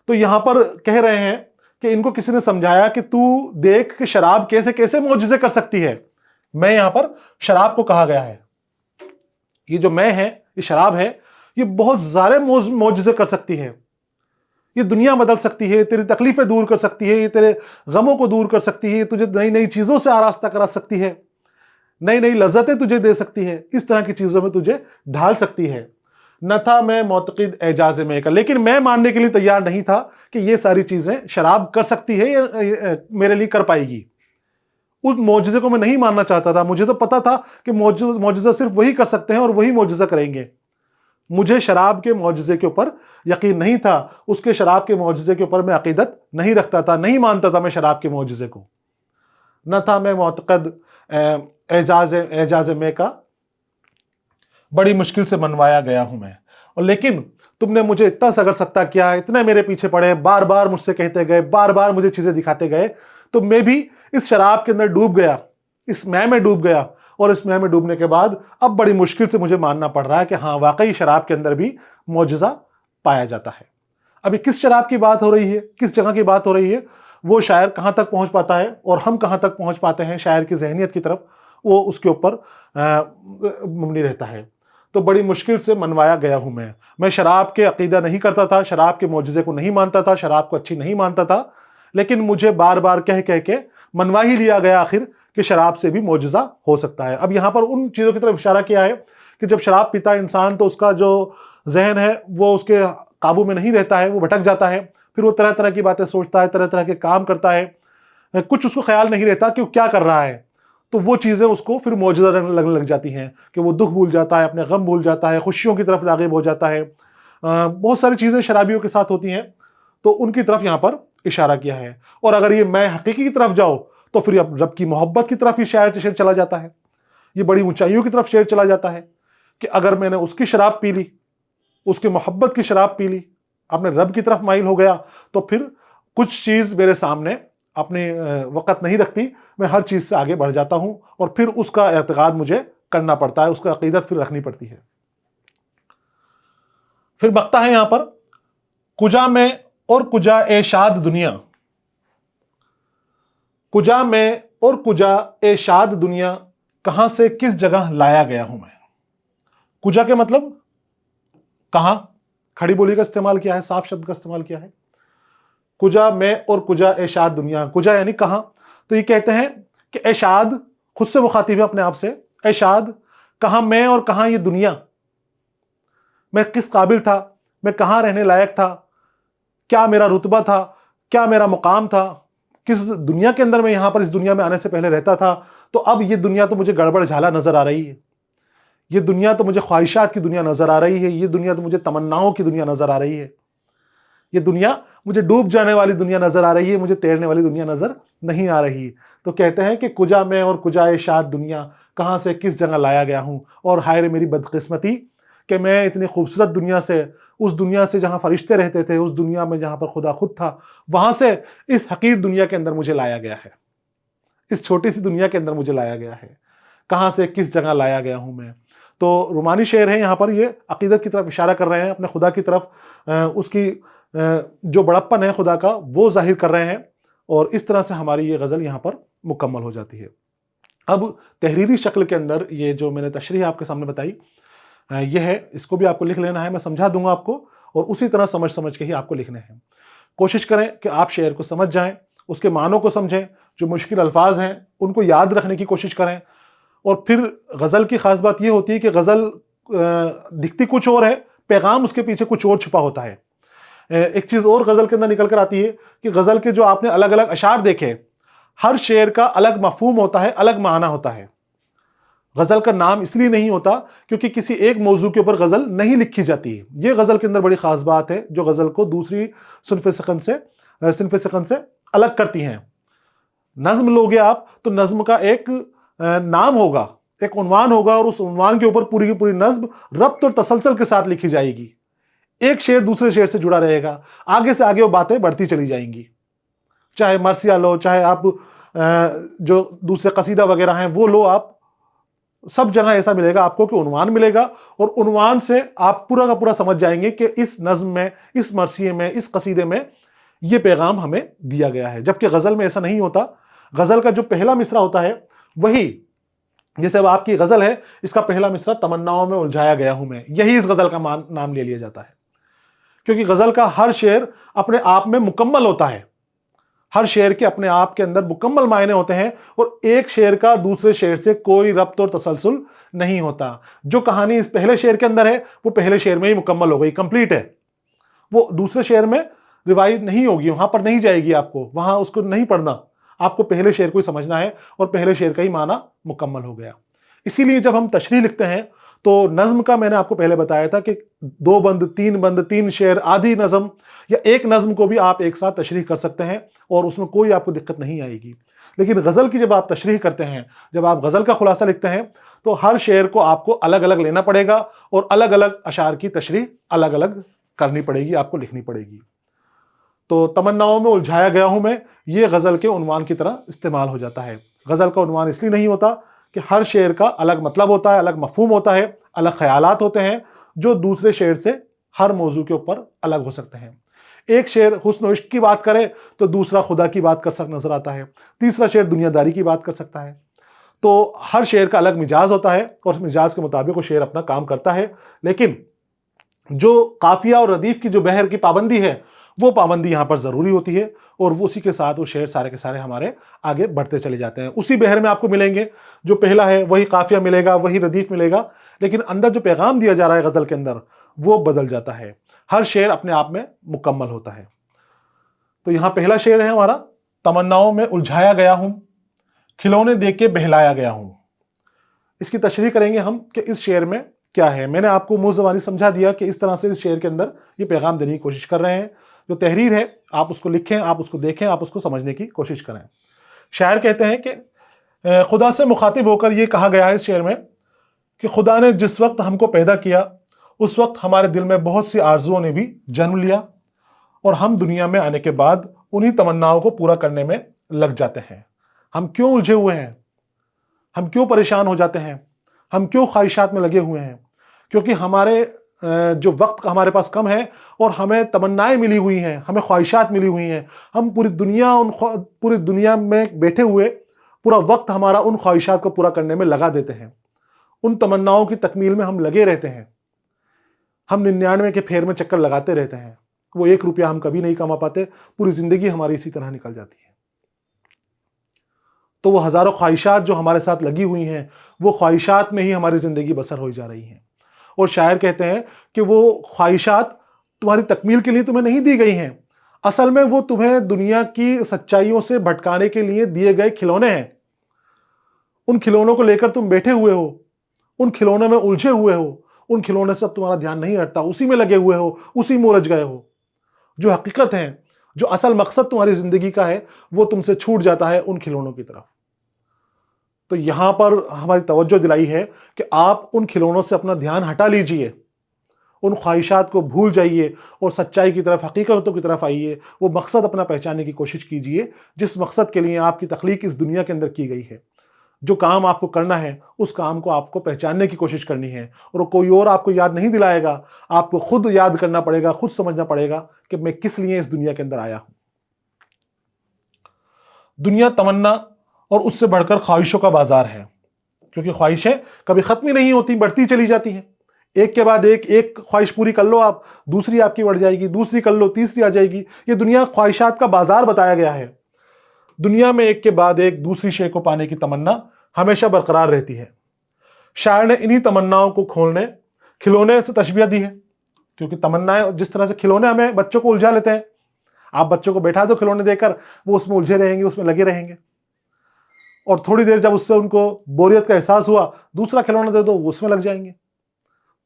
تو یہاں پر کہہ رہے ہیں کہ ان کو کسی نے سمجھایا کہ تو دیکھ کہ شراب کیسے کیسے معجزے کر سکتی ہے. میں یہاں پر شراب کو کہا گیا ہے، یہ جو میں ہے، یہ شراب ہے، یہ بہت سارے معجزے کر سکتی ہے. یہ دنیا بدل سکتی ہے، تیری تکلیفیں دور کر سکتی ہے، یہ تیرے غموں کو دور کر سکتی ہے، تجھے نئی نئی چیزوں سے آراستہ کرا سکتی ہے، نئی نئی لذتیں تجھے دے سکتی ہے، اس طرح کی چیزوں میں تجھے ڈھال سکتی ہے. نہ تھا میں معتقد اعجاز میں کا، لیکن میں ماننے کے لیے تیار نہیں تھا کہ یہ ساری چیزیں شراب کر سکتی ہے یا میرے لیے کر پائے گی. اس معجزے کو میں نہیں ماننا چاہتا تھا. مجھے تو پتا تھا کہ معجزہ صرف وہی کر سکتے ہیں اور وہی معجزہ کریں گے. مجھے شراب کے معجزے کے اوپر یقین نہیں تھا، اس کے شراب کے معجزے کے اوپر میں عقیدت نہیں رکھتا تھا، نہیں مانتا تھا میں شراب کے معجزے کو. نہ تھا میں معتقد اعجاز میں کا، بڑی مشکل سے منوایا گیا ہوں میں. اور لیکن تم نے مجھے اتنا سگر سکتا کیا، اتنے میرے پیچھے پڑے، بار بار مجھ سے کہتے گئے، بار بار مجھے چیزیں دکھاتے گئے، تو میں بھی اس شراب کے اندر ڈوب گیا، اس میں ڈوب گیا. اور اس میں ڈوبنے کے بعد اب بڑی مشکل سے مجھے ماننا پڑ رہا ہے کہ ہاں واقعی شراب کے اندر بھی معجزہ پایا جاتا ہے. ابھی کس شراب کی بات ہو رہی ہے، کس جگہ کی بات ہو رہی ہے، وہ شاعر کہاں تک پہنچ پاتا ہے اور ہم کہاں تک پہنچ پاتے ہیں شاعر کی ذہنیت کی طرف، وہ اس کے اوپر مبنی رہتا ہے. تو بڑی مشکل سے منوایا گیا ہوں میں شراب کے عقیدہ نہیں کرتا تھا، شراب کے معجزے کو نہیں مانتا تھا، شراب کو اچھی نہیں مانتا تھا، لیکن مجھے بار بار کہہ کے منوا ہی لیا گیا آخر کہ شراب سے بھی معجزہ ہو سکتا ہے. اب یہاں پر ان چیزوں کی طرف اشارہ کیا ہے کہ جب شراب پیتا ہے انسان تو اس کا جو ذہن ہے وہ اس کے قابو میں نہیں رہتا ہے، وہ بھٹک جاتا ہے، پھر وہ طرح طرح کی باتیں سوچتا ہے، طرح طرح کے کام کرتا ہے، کچھ اس کو خیال نہیں رہتا کہ وہ کیا کر رہا ہے. تو وہ چیزیں اس کو پھر معجزہ لگنے لگ جاتی ہیں کہ وہ دکھ بھول جاتا ہے، اپنے غم بھول جاتا ہے، خوشیوں کی طرف راغب ہو جاتا ہے. بہت ساری چیزیں شرابیوں کے ساتھ ہوتی ہیں، تو ان کی طرف یہاں پر اشارہ کیا ہے. اور اگر یہ میں حقیقی کی طرف جاؤ تو پھر اب رب کی محبت کی طرف یہ شعر چلا جاتا ہے، یہ بڑی اونچائیوں کی طرف شعر چلا جاتا ہے کہ اگر میں نے اس کی شراب پی لی، اس کی محبت کی شراب پی لی، اپنے رب کی طرف مائل ہو گیا، تو پھر کچھ چیز میرے سامنے اپنے وقت نہیں رکھتی، میں ہر چیز سے آگے بڑھ جاتا ہوں اور پھر اس کا اعتقاد مجھے کرنا پڑتا ہے، اس کا عقیدت پھر رکھنی پڑتی ہے. پھر بقتا ہے یہاں پر کجا میں اور کجا اے شاد دنیا، کجا میں اور کجا اے شاد دنیا، کہاں سے کس جگہ لایا گیا ہوں میں. کجا کے مطلب کہاں، کھڑی بولی کا استعمال کیا ہے، صاف شبد کا استعمال کیا ہے. کجا میں اور کجا اے شاد دنیا، کجا یعنی کہاں. تو یہ کہتے ہیں کہ اے شاد، خود سے مخاطب ہے اپنے آپ سے، اے شاد کہاں میں اور کہاں یہ دنیا، میں کس قابل تھا، میں کہاں رہنے لائق تھا، کیا میرا رتبہ تھا، کیا میرا مقام تھا، کس دنیا کے اندر میں یہاں پر اس دنیا میں آنے سے پہلے رہتا تھا. تو اب یہ دنیا تو مجھے گڑبڑ جھالا نظر آ رہی ہے، یہ دنیا تو مجھے خواہشات کی دنیا نظر آ رہی ہے، یہ دنیا تو مجھے تمناؤں کی دنیا نظر آ رہی ہے، یہ دنیا مجھے ڈوب جانے والی دنیا نظر آ رہی ہے، مجھے تیرنے والی دنیا نظر نہیں آ رہی۔ تو کہتے ہیں کہ کجا میں اور کجائے شاد دنیا، کہاں سے کس جگہ لایا گیا ہوں، اور ہائے رے میری بدقسمتی کہ میں اتنی خوبصورت دنیا سے، اس دنیا سے جہاں فرشتے رہتے تھے، اس دنیا میں جہاں پر خدا خود تھا، وہاں سے اس حقیر دنیا کے اندر مجھے لایا گیا ہے، اس چھوٹی سی دنیا کے اندر مجھے لایا گیا ہے، کہاں سے کس جگہ لایا گیا ہوں میں۔ تو رومانی شعر ہیں، یہاں پر یہ عقیدت کی طرف اشارہ کر رہے ہیں، اپنے خدا کی طرف اس کی جو بڑپن ہے خدا کا وہ ظاہر کر رہے ہیں، اور اس طرح سے ہماری یہ غزل یہاں پر مکمل ہو جاتی ہے۔ اب تحریری شکل کے اندر یہ جو میں نے تشریح آپ کے سامنے بتائی یہ ہے، اس کو بھی آپ کو لکھ لینا ہے، میں سمجھا دوں گا آپ کو، اور اسی طرح سمجھ کے ہی آپ کو لکھنے ہیں۔ کوشش کریں کہ آپ شعر کو سمجھ جائیں، اس کے معنوں کو سمجھیں، جو مشکل الفاظ ہیں ان کو یاد رکھنے کی کوشش کریں، اور پھر غزل کی خاص بات یہ ہوتی ہے کہ غزل دکھتی کچھ اور ہے، پیغام اس کے پیچھے کچھ اور چھپا ہوتا ہے۔ ایک چیز اور غزل کے اندر نکل کر آتی ہے کہ غزل کے جو آپ نے الگ الگ اشعار دیکھے، ہر شعر کا الگ مفہوم ہوتا ہے، الگ معنی ہوتا ہے۔ غزل کا نام اس لیے نہیں ہوتا کیونکہ کسی ایک موضوع کے اوپر غزل نہیں لکھی جاتی ہے، یہ غزل کے اندر بڑی خاص بات ہے جو غزل کو دوسری صنف سخن سے الگ کرتی ہیں۔ نظم لوگے آپ تو نظم کا ایک نام ہوگا، ایک عنوان ہوگا، اور اس عنوان کے اوپر پوری کی پوری نظم ربط اور تسلسل کے ساتھ لکھی جائے گی، ایک شعر دوسرے شعر سے جڑا رہے گا، آگے سے آگے وہ باتیں بڑھتی چلی جائیں گی، چاہے مرثیہ لو، چاہے آپ جو دوسرے قصیدہ وغیرہ ہیں وہ لو، آپ سب جگہ ایسا ملے گا آپ کو کہ عنوان ملے گا، اور عنوان سے آپ پورا کا پورا سمجھ جائیں گے کہ اس نظم میں، اس مرثیے میں، اس قصیدے میں یہ پیغام ہمیں دیا گیا ہے۔ جبکہ غزل میں ایسا نہیں ہوتا، غزل کا جو پہلا مصرع ہوتا ہے وہی، جیسے اب آپ کی غزل ہے، اس کا پہلا مصرع تمناؤں میں الجھایا گیا ہوں میں، یہی اس غزل کا نام لے لیا جاتا ہے، کیونکہ غزل کا ہر شعر اپنے آپ میں مکمل ہوتا ہے، ہر شعر کے اپنے آپ کے اندر مکمل معنی ہوتے ہیں، اور ایک شعر کا دوسرے شعر سے کوئی ربط اور تسلسل نہیں ہوتا۔ جو کہانی اس پہلے شعر کے اندر ہے وہ پہلے شعر میں ہی مکمل ہو گئی، کمپلیٹ ہے، وہ دوسرے شعر میں ریوائز نہیں ہوگی، وہاں پر نہیں جائے گی، آپ کو وہاں اس کو نہیں پڑھنا، آپ کو پہلے شعر کو ہی سمجھنا ہے، اور پہلے شعر کا ہی معنی مکمل ہو گیا۔ اسی لیے جب ہم تشریح لکھتے ہیں تو نظم کا میں نے آپ کو پہلے بتایا تھا کہ 2 بند 3 شعر، آدھی نظم یا ایک نظم کو بھی آپ ایک ساتھ تشریح کر سکتے ہیں، اور اس میں کوئی آپ کو دقت نہیں آئے گی۔ لیکن غزل کی جب آپ تشریح کرتے ہیں، جب آپ غزل کا خلاصہ لکھتے ہیں، تو ہر شعر کو آپ کو الگ الگ لینا پڑے گا، اور الگ الگ اشعار کی تشریح الگ الگ کرنی پڑے گی، آپ کو لکھنی پڑے گی۔ تو تمناؤں میں الجھایا گیا ہوں میں، یہ غزل کے عنوان کی طرح استعمال ہو جاتا ہے۔ غزل کا عنوان اس لیے نہیں ہوتا کہ ہر شعر کا الگ مطلب ہوتا ہے، الگ مفہوم ہوتا ہے، الگ خیالات ہوتے ہیں جو دوسرے شعر سے ہر موضوع کے اوپر الگ ہو سکتے ہیں۔ ایک شعر حسن و عشق کی بات کرے تو دوسرا خدا کی بات کر نظر آتا ہے، تیسرا شعر دنیا داری کی بات کر سکتا ہے۔ تو ہر شعر کا الگ مجاز ہوتا ہے، اور اس مجاز کے مطابق وہ شعر اپنا کام کرتا ہے، لیکن جو قافیہ اور ردیف کی جو بحر کی پابندی ہے وہ پابندی یہاں پر ضروری ہوتی ہے، اور وہ اسی کے ساتھ وہ شعر سارے کے سارے ہمارے آگے بڑھتے چلے جاتے ہیں۔ اسی بحر میں آپ کو ملیں گے، جو پہلا ہے وہی قافیہ ملے گا، وہی ردیف ملے گا، لیکن اندر جو پیغام دیا جا رہا ہے غزل کے اندر وہ بدل جاتا ہے، ہر شعر اپنے آپ میں مکمل ہوتا ہے۔ تو یہاں پہلا شعر ہے ہمارا، تمناؤں میں الجھایا گیا ہوں، کھلونے دے کے بہلایا گیا ہوں۔ اس کی تشریح کریں گے ہم کہ اس شعر میں کیا ہے۔ میں نے آپ کو منہ زبانی سمجھا دیا کہ اس طرح سے اس شعر کے اندر یہ پیغام دینے کی کوشش کر رہے ہیں۔ جو تحریر ہے آپ اس کو لکھیں، آپ اس کو دیکھیں، آپ اس کو سمجھنے کی کوشش کریں۔ شاعر کہتے ہیں کہ خدا سے مخاطب ہو کر یہ کہا گیا ہے اس شعر میں کہ خدا نے جس وقت ہم کو پیدا کیا اس وقت ہمارے دل میں بہت سی آرزوؤں نے بھی جنم لیا، اور ہم دنیا میں آنے کے بعد انہی تمناؤں کو پورا کرنے میں لگ جاتے ہیں۔ ہم کیوں الجھے ہوئے ہیں، ہم کیوں پریشان ہو جاتے ہیں، ہم کیوں خواہشات میں لگے ہوئے ہیں؟ کیونکہ ہمارے جو وقت ہمارے پاس کم ہے، اور ہمیں تمنائیں ملی ہوئی ہیں، ہمیں خواہشات ملی ہوئی ہیں، ہم پوری دنیا میں بیٹھے ہوئے پورا وقت ہمارا ان خواہشات کو پورا کرنے میں لگا دیتے ہیں، ان تمناؤں کی تکمیل میں ہم لگے رہتے ہیں، ہم 99 کے پھیر میں چکر لگاتے رہتے ہیں، وہ 1 روپیہ ہم کبھی نہیں کما پاتے، پوری زندگی ہماری اسی طرح نکل جاتی ہے۔ تو وہ ہزاروں خواہشات جو ہمارے ساتھ لگی ہوئی ہیں، وہ خواہشات میں ہی ہماری زندگی بسر ہوئی جا رہی ہیں، اور شاعر کہتے ہیں کہ وہ خواہشات تمہاری تکمیل کے لیے تمہیں نہیں دی گئی ہیں، اصل میں وہ تمہیں دنیا کی سچائیوں سے بھٹکانے کے لیے دیے گئے کھلونے ہیں۔ ان کھلونوں کو لے کر تم بیٹھے ہوئے ہو، ان کھلونوں میں الجھے ہوئے ہو، ان کھلونے سے اب تمہارا دھیان نہیں ہٹتا، اسی میں لگے ہوئے ہو، اسی میں الجھ گئے ہو. جو حقیقت ہے، جو اصل مقصد تمہاری زندگی کا ہے، وہ تم سے چھوٹ جاتا ہے ان کھلونوں کی طرف. تو یہاں پر ہماری توجہ دلائی ہے کہ آپ ان کھلونوں سے اپنا دھیان ہٹا لیجئے، ان خواہشات کو بھول جائیے اور سچائی کی طرف، حقیقتوں کی طرف آئیے. وہ مقصد اپنا پہچاننے کی کوشش کیجئے جس مقصد کے لیے آپ کی تخلیق اس دنیا کے اندر کی گئی ہے. جو کام آپ کو کرنا ہے اس کام کو آپ کو پہچاننے کی کوشش کرنی ہے، اور کوئی اور آپ کو یاد نہیں دلائے گا. آپ کو خود یاد کرنا پڑے گا، خود سمجھنا پڑے گا کہ میں کس لیے اس دنیا کے اندر آیا ہوں. دنیا تمنا اور اس سے بڑھ کر خواہشوں کا بازار ہے، کیونکہ خواہشیں کبھی ختم ہی نہیں ہوتی، بڑھتی چلی جاتی ہیں. ایک کے بعد ایک خواہش پوری کر لو آپ، دوسری آپ کی بڑھ جائے گی، دوسری کر لو، تیسری آ جائے گی. یہ دنیا خواہشات کا بازار بتایا گیا ہے. دنیا میں ایک کے بعد ایک دوسری شے کو پانے کی تمنا ہمیشہ برقرار رہتی ہے. شاعر نے انہی تمناؤں کو کھلونے سے تشبیہ دی ہے، کیونکہ تمنائیں جس طرح سے کھلونے ہمیں بچوں کو الجھا لیتے ہیں. آپ بچوں کو بیٹھا دو کھلونے دے کر، وہ اس میں الجھے رہیں گے، اس میں لگے رہیں گے، اور تھوڑی دیر جب اس سے ان کو بوریت کا احساس ہوا، دوسرا کھلونا دے دو، وہ اس میں لگ جائیں گے.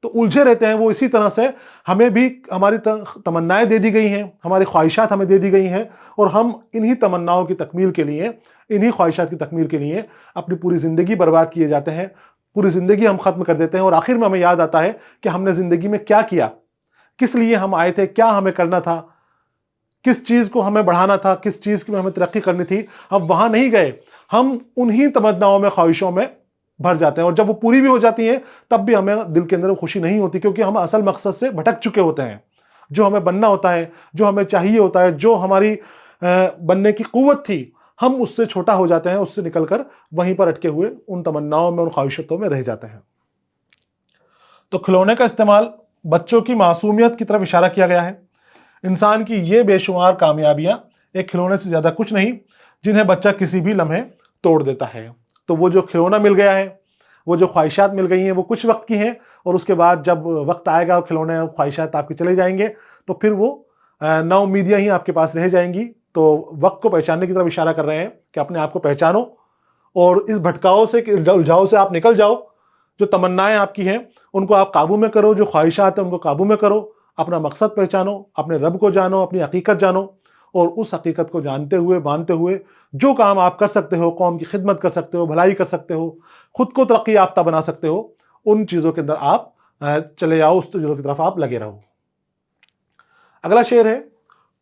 تو الجھے رہتے ہیں وہ. اسی طرح سے ہمیں بھی ہماری تمنائیں دے دی گئی ہیں، ہماری خواہشات ہمیں دے دی گئی ہیں، اور ہم انہی تمناؤں کی تکمیل کے لیے، انہی خواہشات کی تکمیل کے لیے اپنی پوری زندگی برباد کیے جاتے ہیں. پوری زندگی ہم ختم کر دیتے ہیں، اور آخر میں ہمیں یاد آتا ہے کہ ہم نے زندگی میں کیا کیا، کس لیے ہم آئے تھے، کیا ہمیں کرنا تھا، کس چیز کو ہمیں بڑھانا تھا، کس چیز کی ہمیں ترقی کرنی تھی. ہم وہاں نہیں گئے، ہم انہی تمناؤں میں، خواہشوں میں بھر جاتے ہیں، اور جب وہ پوری بھی ہو جاتی ہیں تب بھی ہمیں دل کے اندر خوشی نہیں ہوتی، کیونکہ ہم اصل مقصد سے بھٹک چکے ہوتے ہیں. جو ہمیں بننا ہوتا ہے، جو ہمیں چاہیے ہوتا ہے، جو ہماری بننے کی قوت تھی، ہم اس سے چھوٹا ہو جاتے ہیں، اس سے نکل کر وہیں پر اٹکے ہوئے ان تمناؤں میں، ان خواہشاتوں میں رہ جاتے ہیں. تو کھلونے کا استعمال بچوں کی معصومیت کی طرف اشارہ کیا گیا ہے. انسان کی یہ بے شمار کامیابیاں ایک کھلونے سے زیادہ کچھ نہیں، جنہیں بچہ کسی بھی لمحے توڑ دیتا ہے. تو وہ جو کھلونا مل گیا ہے، وہ جو خواہشات مل گئی ہیں، وہ کچھ وقت کی ہیں، اور اس کے بعد جب وقت آئے گا، کھلونے خواہشات آپ کے چلے جائیں گے، تو پھر وہ نا امیدیاں ہی آپ کے پاس رہ جائیں گی. تو وقت کو پہچاننے کی طرف اشارہ کر رہے ہیں کہ اپنے آپ کو پہچانو، اور اس بھٹکاؤ سے، الجھاؤ سے آپ نکل جاؤ. جو تمنائیں آپ کی ہیں ان کو آپ قابو میں کرو، جو خواہشات ہیں ان کو قابو میں کرو. اپنا مقصد پہچانو، اپنے رب کو جانو، اپنی حقیقت جانو، اور اس حقیقت کو جانتے ہوئے، مانتے ہوئے جو کام آپ کر سکتے ہو، قوم کی خدمت کر سکتے ہو، بھلائی کر سکتے ہو، خود کو ترقی یافتہ بنا سکتے ہو، ان چیزوں کے اندر آپ چلے آؤ، اس چیزوں کی طرف آپ لگے رہو. اگلا شعر ہے: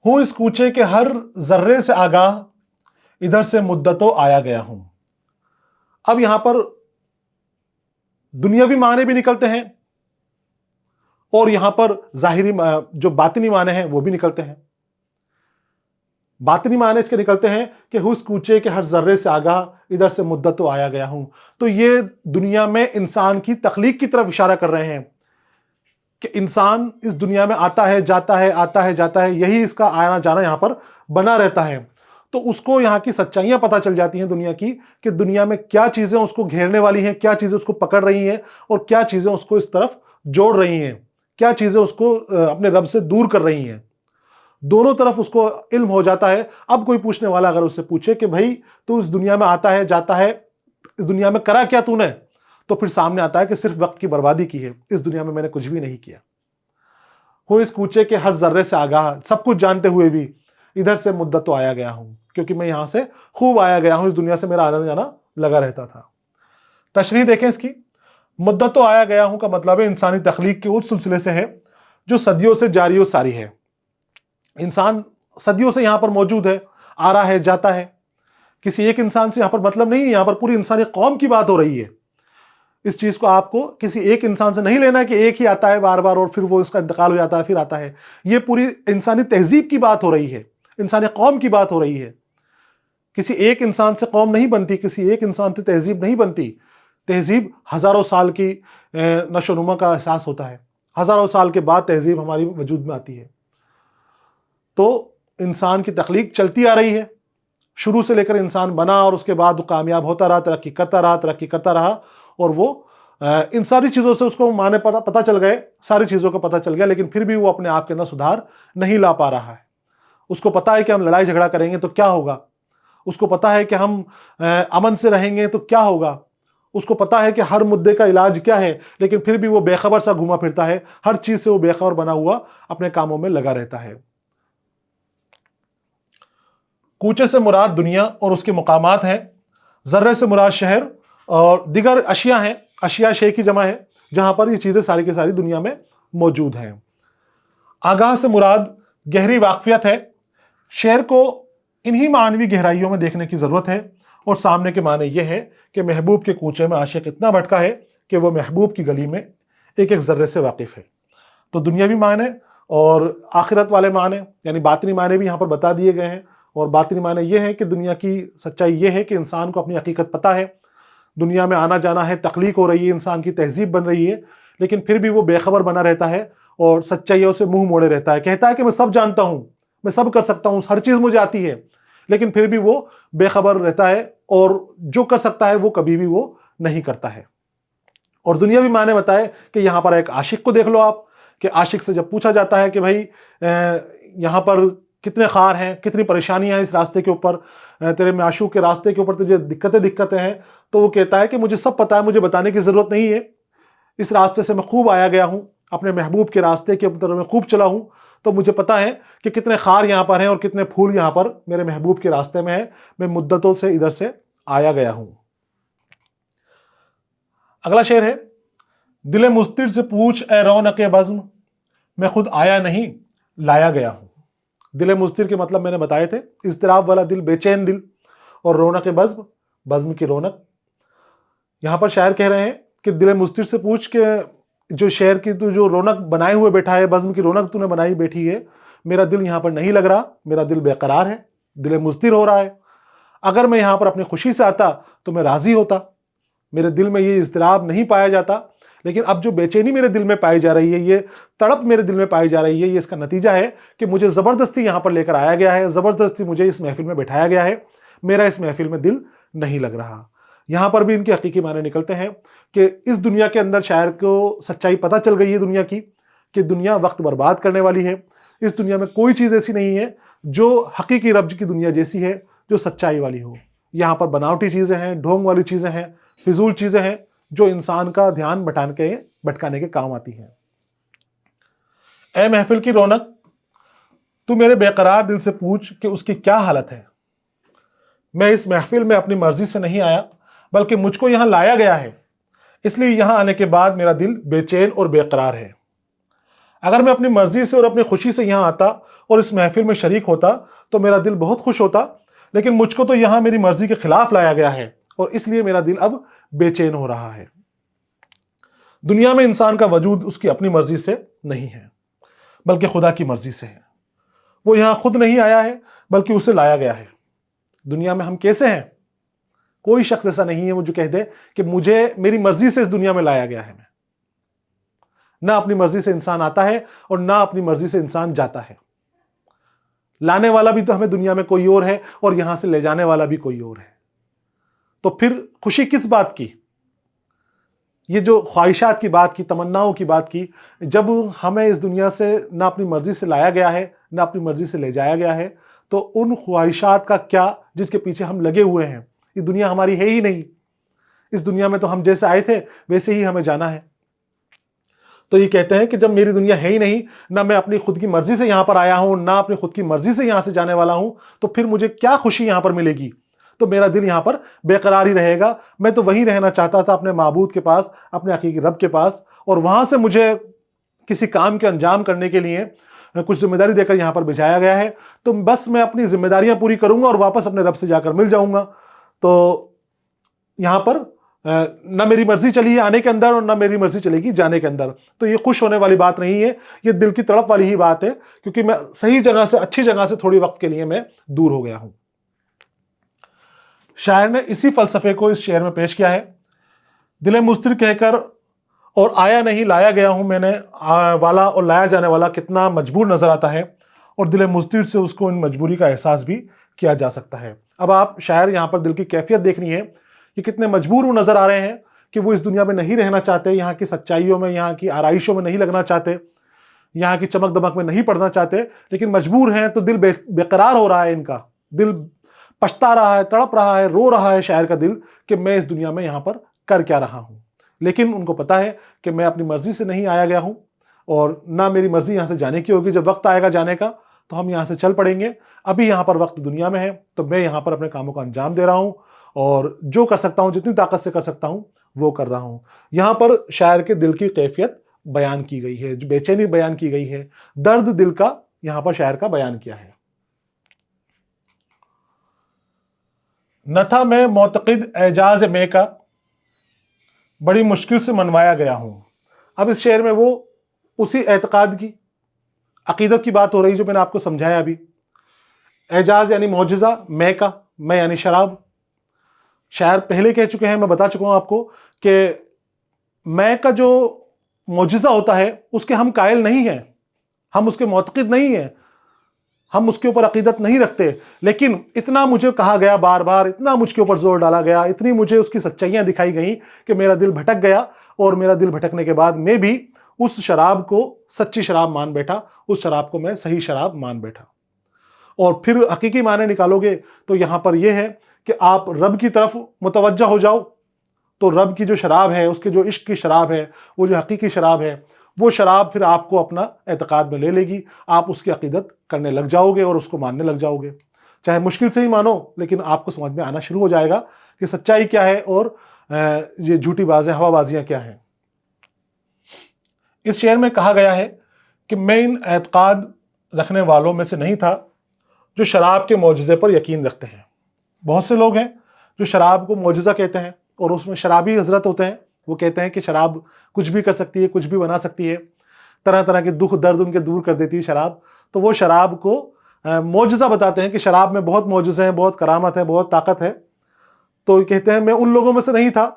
ہوں اس کوچے کے ہر ذرے سے آگاہ، ادھر سے مدتوں آیا گیا ہوں. اب یہاں پر دنیاوی معنی بھی نکلتے ہیں، اور یہاں پر ظاہری جو باطنی معنی ہیں وہ بھی نکلتے ہیں. باطنی معنی اس کے نکلتے ہیں کہ اس کوچے کے ہر ذرے سے آگاہ، ادھر سے مدتوں آیا گیا ہوں. تو یہ دنیا میں انسان کی تخلیق کی طرف اشارہ کر رہے ہیں کہ انسان اس دنیا میں آتا ہے، جاتا ہے، آتا ہے، جاتا ہے، یہی اس کا آنا جانا یہاں پر بنا رہتا ہے. تو اس کو یہاں کی سچائیاں پتہ چل جاتی ہیں دنیا کی، کہ دنیا میں کیا چیزیں اس کو گھیرنے والی ہیں، کیا چیزیں اس کو پکڑ رہی ہیں، اور کیا چیزیں اس کو اس طرف جوڑ رہی ہیں، کیا چیزیں اس کو اپنے رب سے دور کر رہی ہیں. دونوں طرف اس کو علم ہو جاتا ہے. اب کوئی پوچھنے والا اگر اس سے پوچھے کہ بھائی تو اس دنیا میں آتا ہے، جاتا ہے، اس دنیا میں کرا کیا تو نے، تو پھر سامنے آتا ہے کہ صرف وقت کی بربادی کی ہے، اس دنیا میں نے کچھ بھی نہیں کیا. ہوں اس کوچے کے ہر ذرے سے آگاہ، سب کچھ جانتے ہوئے بھی ادھر سے مدتوں آیا گیا ہوں، کیونکہ میں یہاں سے خوب آیا گیا ہوں، اس دنیا سے میرا آنا جانا لگا رہتا تھا. تشریح دیکھیں اس کی. مدتوں آیا گیا ہوں کا مطلب ہے انسانی تخلیق کے اس سلسلے سے ہے جو صدیوں سے جاری و ساری ہے. انسان صدیوں سے یہاں پر موجود ہے، آ رہا ہے، جاتا ہے. کسی ایک انسان سے یہاں پر مطلب نہیں ہے، یہاں پر پوری انسانی قوم کی بات ہو رہی ہے. اس چیز کو آپ کو کسی ایک انسان سے نہیں لینا کہ ایک ہی آتا ہے بار بار اور پھر وہ اس کا انتقال ہو جاتا ہے، پھر آتا ہے. یہ پوری انسانی تہذیب کی بات ہو رہی ہے، انسانی قوم کی بات ہو رہی ہے. کسی ایک انسان سے قوم نہیں بنتی، کسی ایک انسان سے تہذیب نہیں بنتی. تہذیب ہزاروں سال کی نشو و نما کا احساس ہوتا ہے، ہزاروں سال کے بعد تہذیب ہماری وجود میں آتی ہے. تو انسان کی تخلیق چلتی آ رہی ہے، شروع سے لے کر انسان بنا، اور اس کے بعد وہ کامیاب ہوتا رہا، ترقی کرتا رہا، ترقی کرتا رہا، اور وہ ان ساری چیزوں سے اس کو معنی پتہ چل گئے، ساری چیزوں کو پتہ چل گیا، لیکن پھر بھی وہ اپنے آپ کے اندر سدھار نہیں لا پا رہا ہے. اس کو پتا ہے کہ ہم لڑائی جھگڑا کریں گے تو کیا ہوگا، اس کو پتا ہے کہ ہم امن سے رہیں گے تو کیا ہوگا، اس کو پتا ہے کہ ہر مدے کا علاج کیا ہے، لیکن پھر بھی وہ بے خبر سا گھوما پھرتا ہے، ہر چیز سے وہ بے خبر بنا ہوا اپنے کاموں میں لگا رہتا ہے۔ کوچے سے مراد دنیا اور اس کے مقامات ہیں، ذرے سے مراد شہر، اور دیگر اشیاء ہیں، اشیاء شے کی جمع ہے، جہاں پر یہ چیزیں ساری کی ساری دنیا میں موجود ہیں۔ آگاہ سے مراد گہری واقفیت ہے، شعر کو انہی معنوی گہرائیوں میں دیکھنے کی ضرورت ہے، اور سامنے کے معنی یہ ہے کہ محبوب کے کوچے میں عاشق اتنا بھٹکا ہے کہ وہ محبوب کی گلی میں ایک ایک ذرے سے واقف ہے۔ تو دنیاوی معنی اور آخرت والے معنی یعنی باطنی معنی بھی یہاں پر بتا دیے گئے ہیں، اور باطنی معنی یہ ہے کہ دنیا کی سچائی یہ ہے کہ انسان کو اپنی حقیقت پتہ ہے، دنیا میں آنا جانا ہے، تخلیق ہو رہی ہے، انسان کی تہذیب بن رہی ہے، لیکن پھر بھی وہ بے خبر بنا رہتا ہے اور سچائیوں سے منہ موڑے رہتا ہے، کہتا ہے کہ میں سب جانتا ہوں، میں سب کر سکتا ہوں، ہر چیز مجھے آتی ہے، لیکن پھر بھی وہ بے خبر رہتا ہے، اور جو کر سکتا ہے وہ کبھی بھی وہ نہیں کرتا ہے۔ اور دنیاوی معنی بتائے کہ یہاں پر ایک عاشق کو دیکھ لو آپ، کہ عاشق سے جب پوچھا جاتا ہے کہ بھائی یہاں پر کتنے خار ہیں، کتنی پریشانیاں ہیں اس راستے کے اوپر، تیرے معشوق کے راستے کے اوپر تجھے دقتیں ہیں، تو وہ کہتا ہے کہ مجھے سب پتہ ہے، مجھے بتانے کی ضرورت نہیں ہے، اس راستے سے میں خوب آیا گیا ہوں، اپنے محبوب کے راستے کے اوپر میں خوب چلا ہوں، تو مجھے پتہ ہے کہ کتنے خار یہاں پر ہیں اور کتنے پھول یہاں پر میرے محبوب کے راستے میں ہیں، میں مدتوں سے ادھر سے آیا گیا ہوں۔ اگلا شعر ہے، دل مضطر سے پوچھ اے رونق بزم، میں خود آیا نہیں لایا گیا ہوں۔ دل مضطر کے مطلب میں نے بتائے تھے، اضطراب والا دل، بے چین دل، اور رونق بزم، بزم کی رونق۔ یہاں پر شاعر کہہ رہے ہیں کہ دل مضطر سے پوچھ کے جو شعر کی تو جو رونق بنائے ہوئے بیٹھا ہے، بزم کی رونق تو نے بنائی بیٹھی ہے، میرا دل یہاں پر نہیں لگ رہا، میرا دل بے قرار ہے، دل مضطر ہو رہا ہے۔ اگر میں یہاں پر اپنی خوشی سے آتا تو میں راضی ہوتا، میرے دل میں یہ اضطراب نہیں پایا جاتا، لیکن اب جو بے چینی میرے دل میں پائی جا رہی ہے، یہ تڑپ میرے دل میں پائی جا رہی ہے، یہ اس کا نتیجہ ہے کہ مجھے زبردستی یہاں پر لے کر آیا گیا ہے، زبردستی مجھے اس محفل میں بٹھایا گیا ہے، میرا اس محفل میں دل نہیں لگ رہا۔ یہاں پر بھی ان کے حقیقی معنی نکلتے ہیں کہ اس دنیا کے اندر شاعر کو سچائی پتہ چل گئی ہے دنیا کی، کہ دنیا وقت برباد کرنے والی ہے، اس دنیا میں کوئی چیز ایسی نہیں ہے جو حقیقی رب کی دنیا جیسی ہے، جو سچائی والی ہو۔ یہاں پر بناوٹی چیزیں ہیں، ڈھونگ والی چیزیں ہیں، فضول چیزیں ہیں، جو انسان کا دھیان بھٹکانے کے کام آتی ہیں۔ اے محفل کی رونق، تو میرے بے قرار دل سے پوچھ کہ اس کی کیا حالت ہے۔ میں اس محفل میں اپنی مرضی سے نہیں آیا، بلکہ مجھ کو یہاں لایا گیا ہے، اس لیے یہاں آنے کے بعد میرا دل بے چین اور بے قرار ہے۔ اگر میں اپنی مرضی سے اور اپنی خوشی سے یہاں آتا اور اس محفل میں شریک ہوتا تو میرا دل بہت خوش ہوتا، لیکن مجھ کو تو یہاں میری مرضی کے خلاف لایا گیا ہے، اور اس لیے میرا دل اب بے چین ہو رہا ہے۔ دنیا میں انسان کا وجود اس کی اپنی مرضی سے نہیں ہے، بلکہ خدا کی مرضی سے ہے۔ وہ یہاں خود نہیں آیا ہے، بلکہ اسے لایا گیا ہے۔ دنیا میں ہم کیسے ہیں؟ کوئی شخص ایسا نہیں ہے وہ جو کہہ دے کہ مجھے میری مرضی سے اس دنیا میں لایا گیا ہے۔ نہ اپنی مرضی سے انسان آتا ہے اور نہ اپنی مرضی سے انسان جاتا ہے۔ لانے والا بھی تو ہمیں دنیا میں کوئی اور ہے، اور یہاں سے لے جانے والا بھی کوئی اور ہے۔ تو پھر خوشی کس بات کی؟ یہ جو خواہشات کی بات کی، تمناؤں کی بات کی، جب ہمیں اس دنیا سے نہ اپنی مرضی سے لایا گیا ہے نہ اپنی مرضی سے لے جایا گیا ہے، تو ان خواہشات کا کیا جس کے پیچھے ہم لگے ہوئے ہیں؟ یہ دنیا ہماری ہے ہی نہیں، اس دنیا میں تو ہم جیسے آئے تھے ویسے ہی ہمیں جانا ہے۔ تو یہ کہتے ہیں کہ جب میری دنیا ہے ہی نہیں، نہ میں اپنی خود کی مرضی سے یہاں پر آیا ہوں، نہ اپنی خود کی مرضی سے یہاں سے جانے والا ہوں، تو پھر مجھے کیا خوشی یہاں پر ملے گی؟ تو میرا دل یہاں پر بے قرار ہی رہے گا۔ میں تو وہیں رہنا چاہتا تھا، اپنے معبود کے پاس، اپنے حقیقی رب کے پاس، اور وہاں سے مجھے کسی کام کے انجام کرنے کے لیے کچھ ذمہ داری دے کر یہاں پر بھیجایا گیا ہے، تو بس میں اپنی ذمہ داریاں پوری کروں گا اور واپس اپنے رب سے جا کر مل جاؤں گا۔ تو یہاں پر نہ میری مرضی چلی ہے آنے کے اندر اور نہ میری مرضی چلے گی جانے کے اندر۔ تو یہ خوش ہونے والی بات نہیں ہے، یہ دل کی تڑپ والی ہی بات ہے، کیونکہ میں صحیح جگہ سے، اچھی جگہ سے تھوڑی وقت کے لیے میں دور ہو گیا ہوں۔ شاعر نے اسی فلسفے کو اس شعر میں پیش کیا ہے۔ دل مضطر کہہ کر اور آیا نہیں لایا گیا ہوں، میں نے والا اور لایا جانے والا کتنا مجبور نظر آتا ہے، اور دل مضطر سے اس کو ان مجبوری کا احساس بھی کیا جا سکتا ہے۔ اب آپ شاعر یہاں پر دل کی کیفیت دیکھنی ہے کہ کتنے مجبور وہ نظر آ رہے ہیں، کہ وہ اس دنیا میں نہیں رہنا چاہتے، یہاں کی سچائیوں میں، یہاں کی آرائشوں میں نہیں لگنا چاہتے، یہاں کی چمک دمک میں نہیں پڑھنا چاہتے، لیکن مجبور ہیں۔ تو دل بے قرار ہو رہا ہے، ان کا دل پچھتا رہا ہے، تڑپ رہا ہے، رو رہا ہے شاعر کا دل کہ میں اس دنیا میں یہاں پر کر کیا رہا ہوں، لیکن ان کو پتا ہے کہ میں اپنی مرضی سے نہیں آیا گیا ہوں اور نہ میری مرضی یہاں سے جانے کی ہوگی۔ جب وقت آئے گا جانے کا تو ہم یہاں سے چل پڑیں گے، ابھی یہاں پر وقت دنیا میں ہے تو میں یہاں پر اپنے کاموں کا انجام دے رہا ہوں اور جو کر سکتا ہوں، جتنی طاقت سے کر سکتا ہوں وہ کر رہا ہوں۔ یہاں پر شاعر کے دل کی کیفیت بیان کی گئی ہے، جو بے چینی بیان کی گئی ہے، درد دل کا یہاں پر شاعر کا بیان کیا ہے۔ نہ تھا میں معتقد اعجاز میں کا، بڑی مشکل سے منوایا گیا ہوں۔ اب اس شعر میں وہ اسی اعتقاد کی، عقیدت کی بات ہو رہی جو میں نے آپ کو سمجھایا ابھی۔ اعجاز یعنی معجزہ، میں کا، میں یعنی شراب۔ شاعر پہلے کہہ چکے ہیں، میں بتا چکا ہوں آپ کو کہ میں کا جو معجزہ ہوتا ہے اس کے ہم قائل نہیں ہیں، ہم اس کے معتقد نہیں ہیں، ہم اس کے اوپر عقیدت نہیں رکھتے، لیکن اتنا مجھے کہا گیا بار بار، اتنا مجھ کے اوپر زور ڈالا گیا، اتنی مجھے اس کی سچائیاں دکھائی گئیں کہ میرا دل بھٹک گیا، اور میرا دل بھٹکنے کے بعد میں بھی اس شراب کو سچی شراب مان بیٹھا، اس شراب کو میں صحیح شراب مان بیٹھا۔ اور پھر حقیقی معنی نکالو گے تو یہاں پر یہ ہے کہ آپ رب کی طرف متوجہ ہو جاؤ، تو رب کی جو شراب ہے، اس کے جو عشق کی شراب ہے، وہ جو حقیقی شراب ہے، وہ شراب پھر آپ کو اپنا اعتقاد میں لے لے گی، آپ اس کی عقیدت کرنے لگ جاؤ گے اور اس کو ماننے لگ جاؤ گے، چاہے مشکل سے ہی مانو، لیکن آپ کو سمجھ میں آنا شروع ہو جائے گا کہ سچائی کیا ہے اور یہ جھوٹی بازیں، ہوا بازیاں کیا ہیں۔ اس شعر میں کہا گیا ہے کہ میں ان اعتقاد رکھنے والوں میں سے نہیں تھا جو شراب کے معجزے پر یقین رکھتے ہیں۔ بہت سے لوگ ہیں جو شراب کو معجزہ کہتے ہیں اور اس میں شرابی حضرت ہوتے ہیں، وہ کہتے ہیں کہ شراب کچھ بھی کر سکتی ہے، کچھ بھی بنا سکتی ہے، طرح طرح کے دکھ درد ان کے دور کر دیتی ہے شراب، تو وہ شراب کو معجزہ بتاتے ہیں کہ شراب میں بہت معجزے ہیں، بہت کرامت ہے، بہت طاقت ہے۔ تو کہتے ہیں میں ان لوگوں میں سے نہیں تھا۔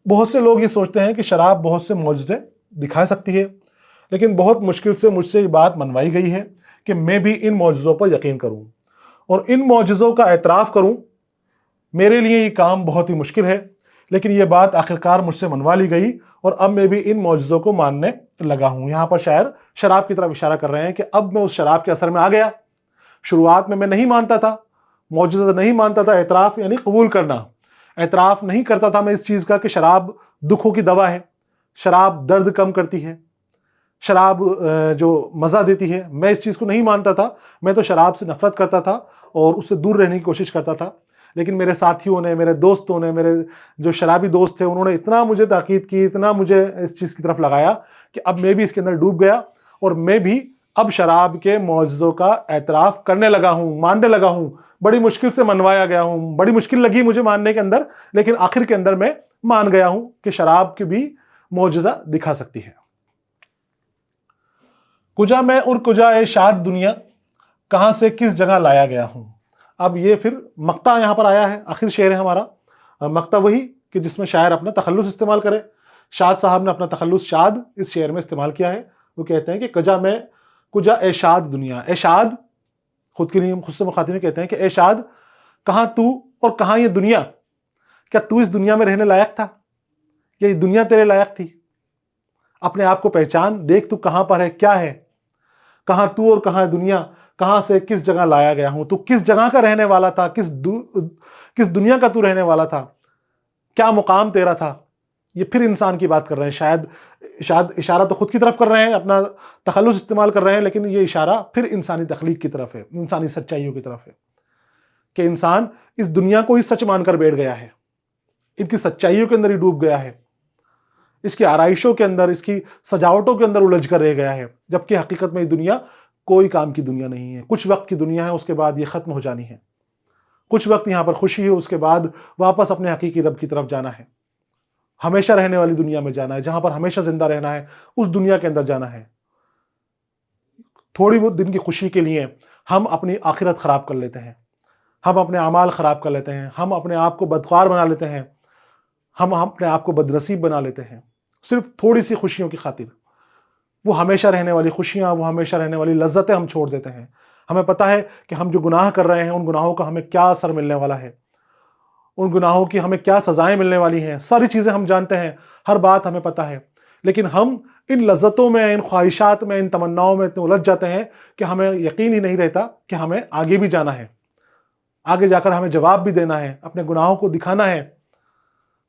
بہت سے لوگ یہ سوچتے ہیں کہ شراب بہت سے معجزے دکھا سکتی ہے، لیکن بہت مشکل سے مجھ سے یہ بات منوائی گئی ہے کہ میں بھی ان معجزوں پر یقین کروں اور ان معجزوں کا اعتراف کروں۔ میرے لیے یہ کام بہت ہی مشکل ہے، لیکن یہ بات آخرکار مجھ سے منوا لی گئی اور اب میں بھی ان معجزوں کو ماننے لگا ہوں۔ یہاں پر شاعر شراب کی طرف اشارہ کر رہے ہیں کہ اب میں اس شراب کے اثر میں آ گیا۔ شروعات میں نہیں مانتا تھا، معجزہ نہیں مانتا تھا، اعتراف یعنی قبول کرنا، اعتراف نہیں کرتا تھا میں اس چیز کا کہ شراب دکھوں کی دوا ہے، شراب درد کم کرتی ہے، شراب جو مزہ دیتی ہے، میں اس چیز کو نہیں مانتا تھا۔ میں تو شراب سے نفرت کرتا تھا اور اس سے دور رہنے کی کوشش کرتا تھا، لیکن میرے ساتھیوں نے، میرے دوستوں نے، میرے جو شرابی دوست تھے، انہوں نے اتنا مجھے تاکید کی، اتنا مجھے اس چیز کی طرف لگایا کہ اب میں بھی اس کے اندر ڈوب گیا اور میں بھی اب شراب کے معجزوں کا اعتراف کرنے لگا ہوں، ماننے لگا ہوں۔ بڑی مشکل سے منوایا گیا ہوں، بڑی مشکل لگی مجھے ماننے کے اندر، لیکن آخر کے اندر میں مان گیا ہوں کہ شراب کی بھی معجزہ دکھا سکتی ہے۔ کجا میں اور کجا اے شاد دنیا، کہاں سے کس جگہ لایا گیا ہوں۔ اب یہ پھر مقطع یہاں پر آیا ہے، آخر شعر ہے ہمارا مقطع وہی کہ جس میں شاعر اپنا تخلص استعمال کرے۔ شاد صاحب نے اپنا تخلص شاد اس شعر میں استعمال کیا ہے۔ وہ کہتے ہیں کہ کجا میں کجا اے شاد دنیا، اے شاد خود کے لیے، خود سے مخاطب کہتے ہیں کہ اے شاد، کہاں تو اور کہاں یہ دنیا، کیا تو اس دنیا میں رہنے لائق تھا یا یہ دنیا تیرے لائق تھی؟ اپنے آپ کو پہچان، دیکھ تو کہاں پر ہے، کیا ہے، کہاں تو اور کہاں دنیا، کہاں سے کس جگہ لایا گیا ہوں، تو کس جگہ کا رہنے والا تھا، کس دنیا کا تو رہنے والا تھا، کیا مقام تیرا تھا۔ یہ پھر انسان کی بات کر رہے ہیں، شاید اشارہ تو خود کی طرف کر رہے ہیں، اپنا تخلص استعمال کر رہے ہیں، لیکن یہ اشارہ پھر انسانی تخلیق کی طرف ہے، انسانی سچائیوں کی طرف ہے کہ انسان اس دنیا کو ہی سچ مان کر بیٹھ گیا ہے، ان کی سچائیوں کے اندر ہی ڈوب گیا ہے، اس کی آرائشوں کے اندر، اس کی سجاوٹوں کے اندر الجھ کر رہ گیا ہے، جبکہ حقیقت میں یہ دنیا کوئی کام کی دنیا نہیں ہے، کچھ وقت کی دنیا ہے، اس کے بعد یہ ختم ہو جانی ہے۔ کچھ وقت یہاں پر خوشی ہے، اس کے بعد واپس اپنے حقیقی رب کی طرف جانا ہے، ہمیشہ رہنے والی دنیا میں جانا ہے، جہاں پر ہمیشہ زندہ رہنا ہے، اس دنیا کے اندر جانا ہے۔ تھوڑی بہت دن کی خوشی کے لیے ہم اپنی آخرت خراب کر لیتے ہیں، ہم اپنے اعمال خراب کر لیتے ہیں، ہم اپنے آپ کو بدکار بنا لیتے ہیں، ہم اپنے آپ کو بدنصیب بنا لیتے ہیں، صرف تھوڑی سی خوشیوں کی خاطر۔ وہ ہمیشہ رہنے والی خوشیاں، وہ ہمیشہ رہنے والی لذتیں ہم چھوڑ دیتے ہیں۔ ہمیں پتہ ہے کہ ہم جو گناہ کر رہے ہیں، ان گناہوں کا ہمیں کیا اثر ملنے والا ہے، ان گناہوں کی ہمیں کیا سزائیں ملنے والی ہیں، ساری چیزیں ہم جانتے ہیں، ہر بات ہمیں پتہ ہے، لیکن ہم ان لذتوں میں، ان خواہشات میں، ان تمناؤں میں اتنے الجھ جاتے ہیں کہ ہمیں یقین ہی نہیں رہتا کہ ہمیں آگے بھی جانا ہے، آگے جا کر ہمیں جواب بھی دینا ہے، اپنے گناہوں کو دکھانا ہے۔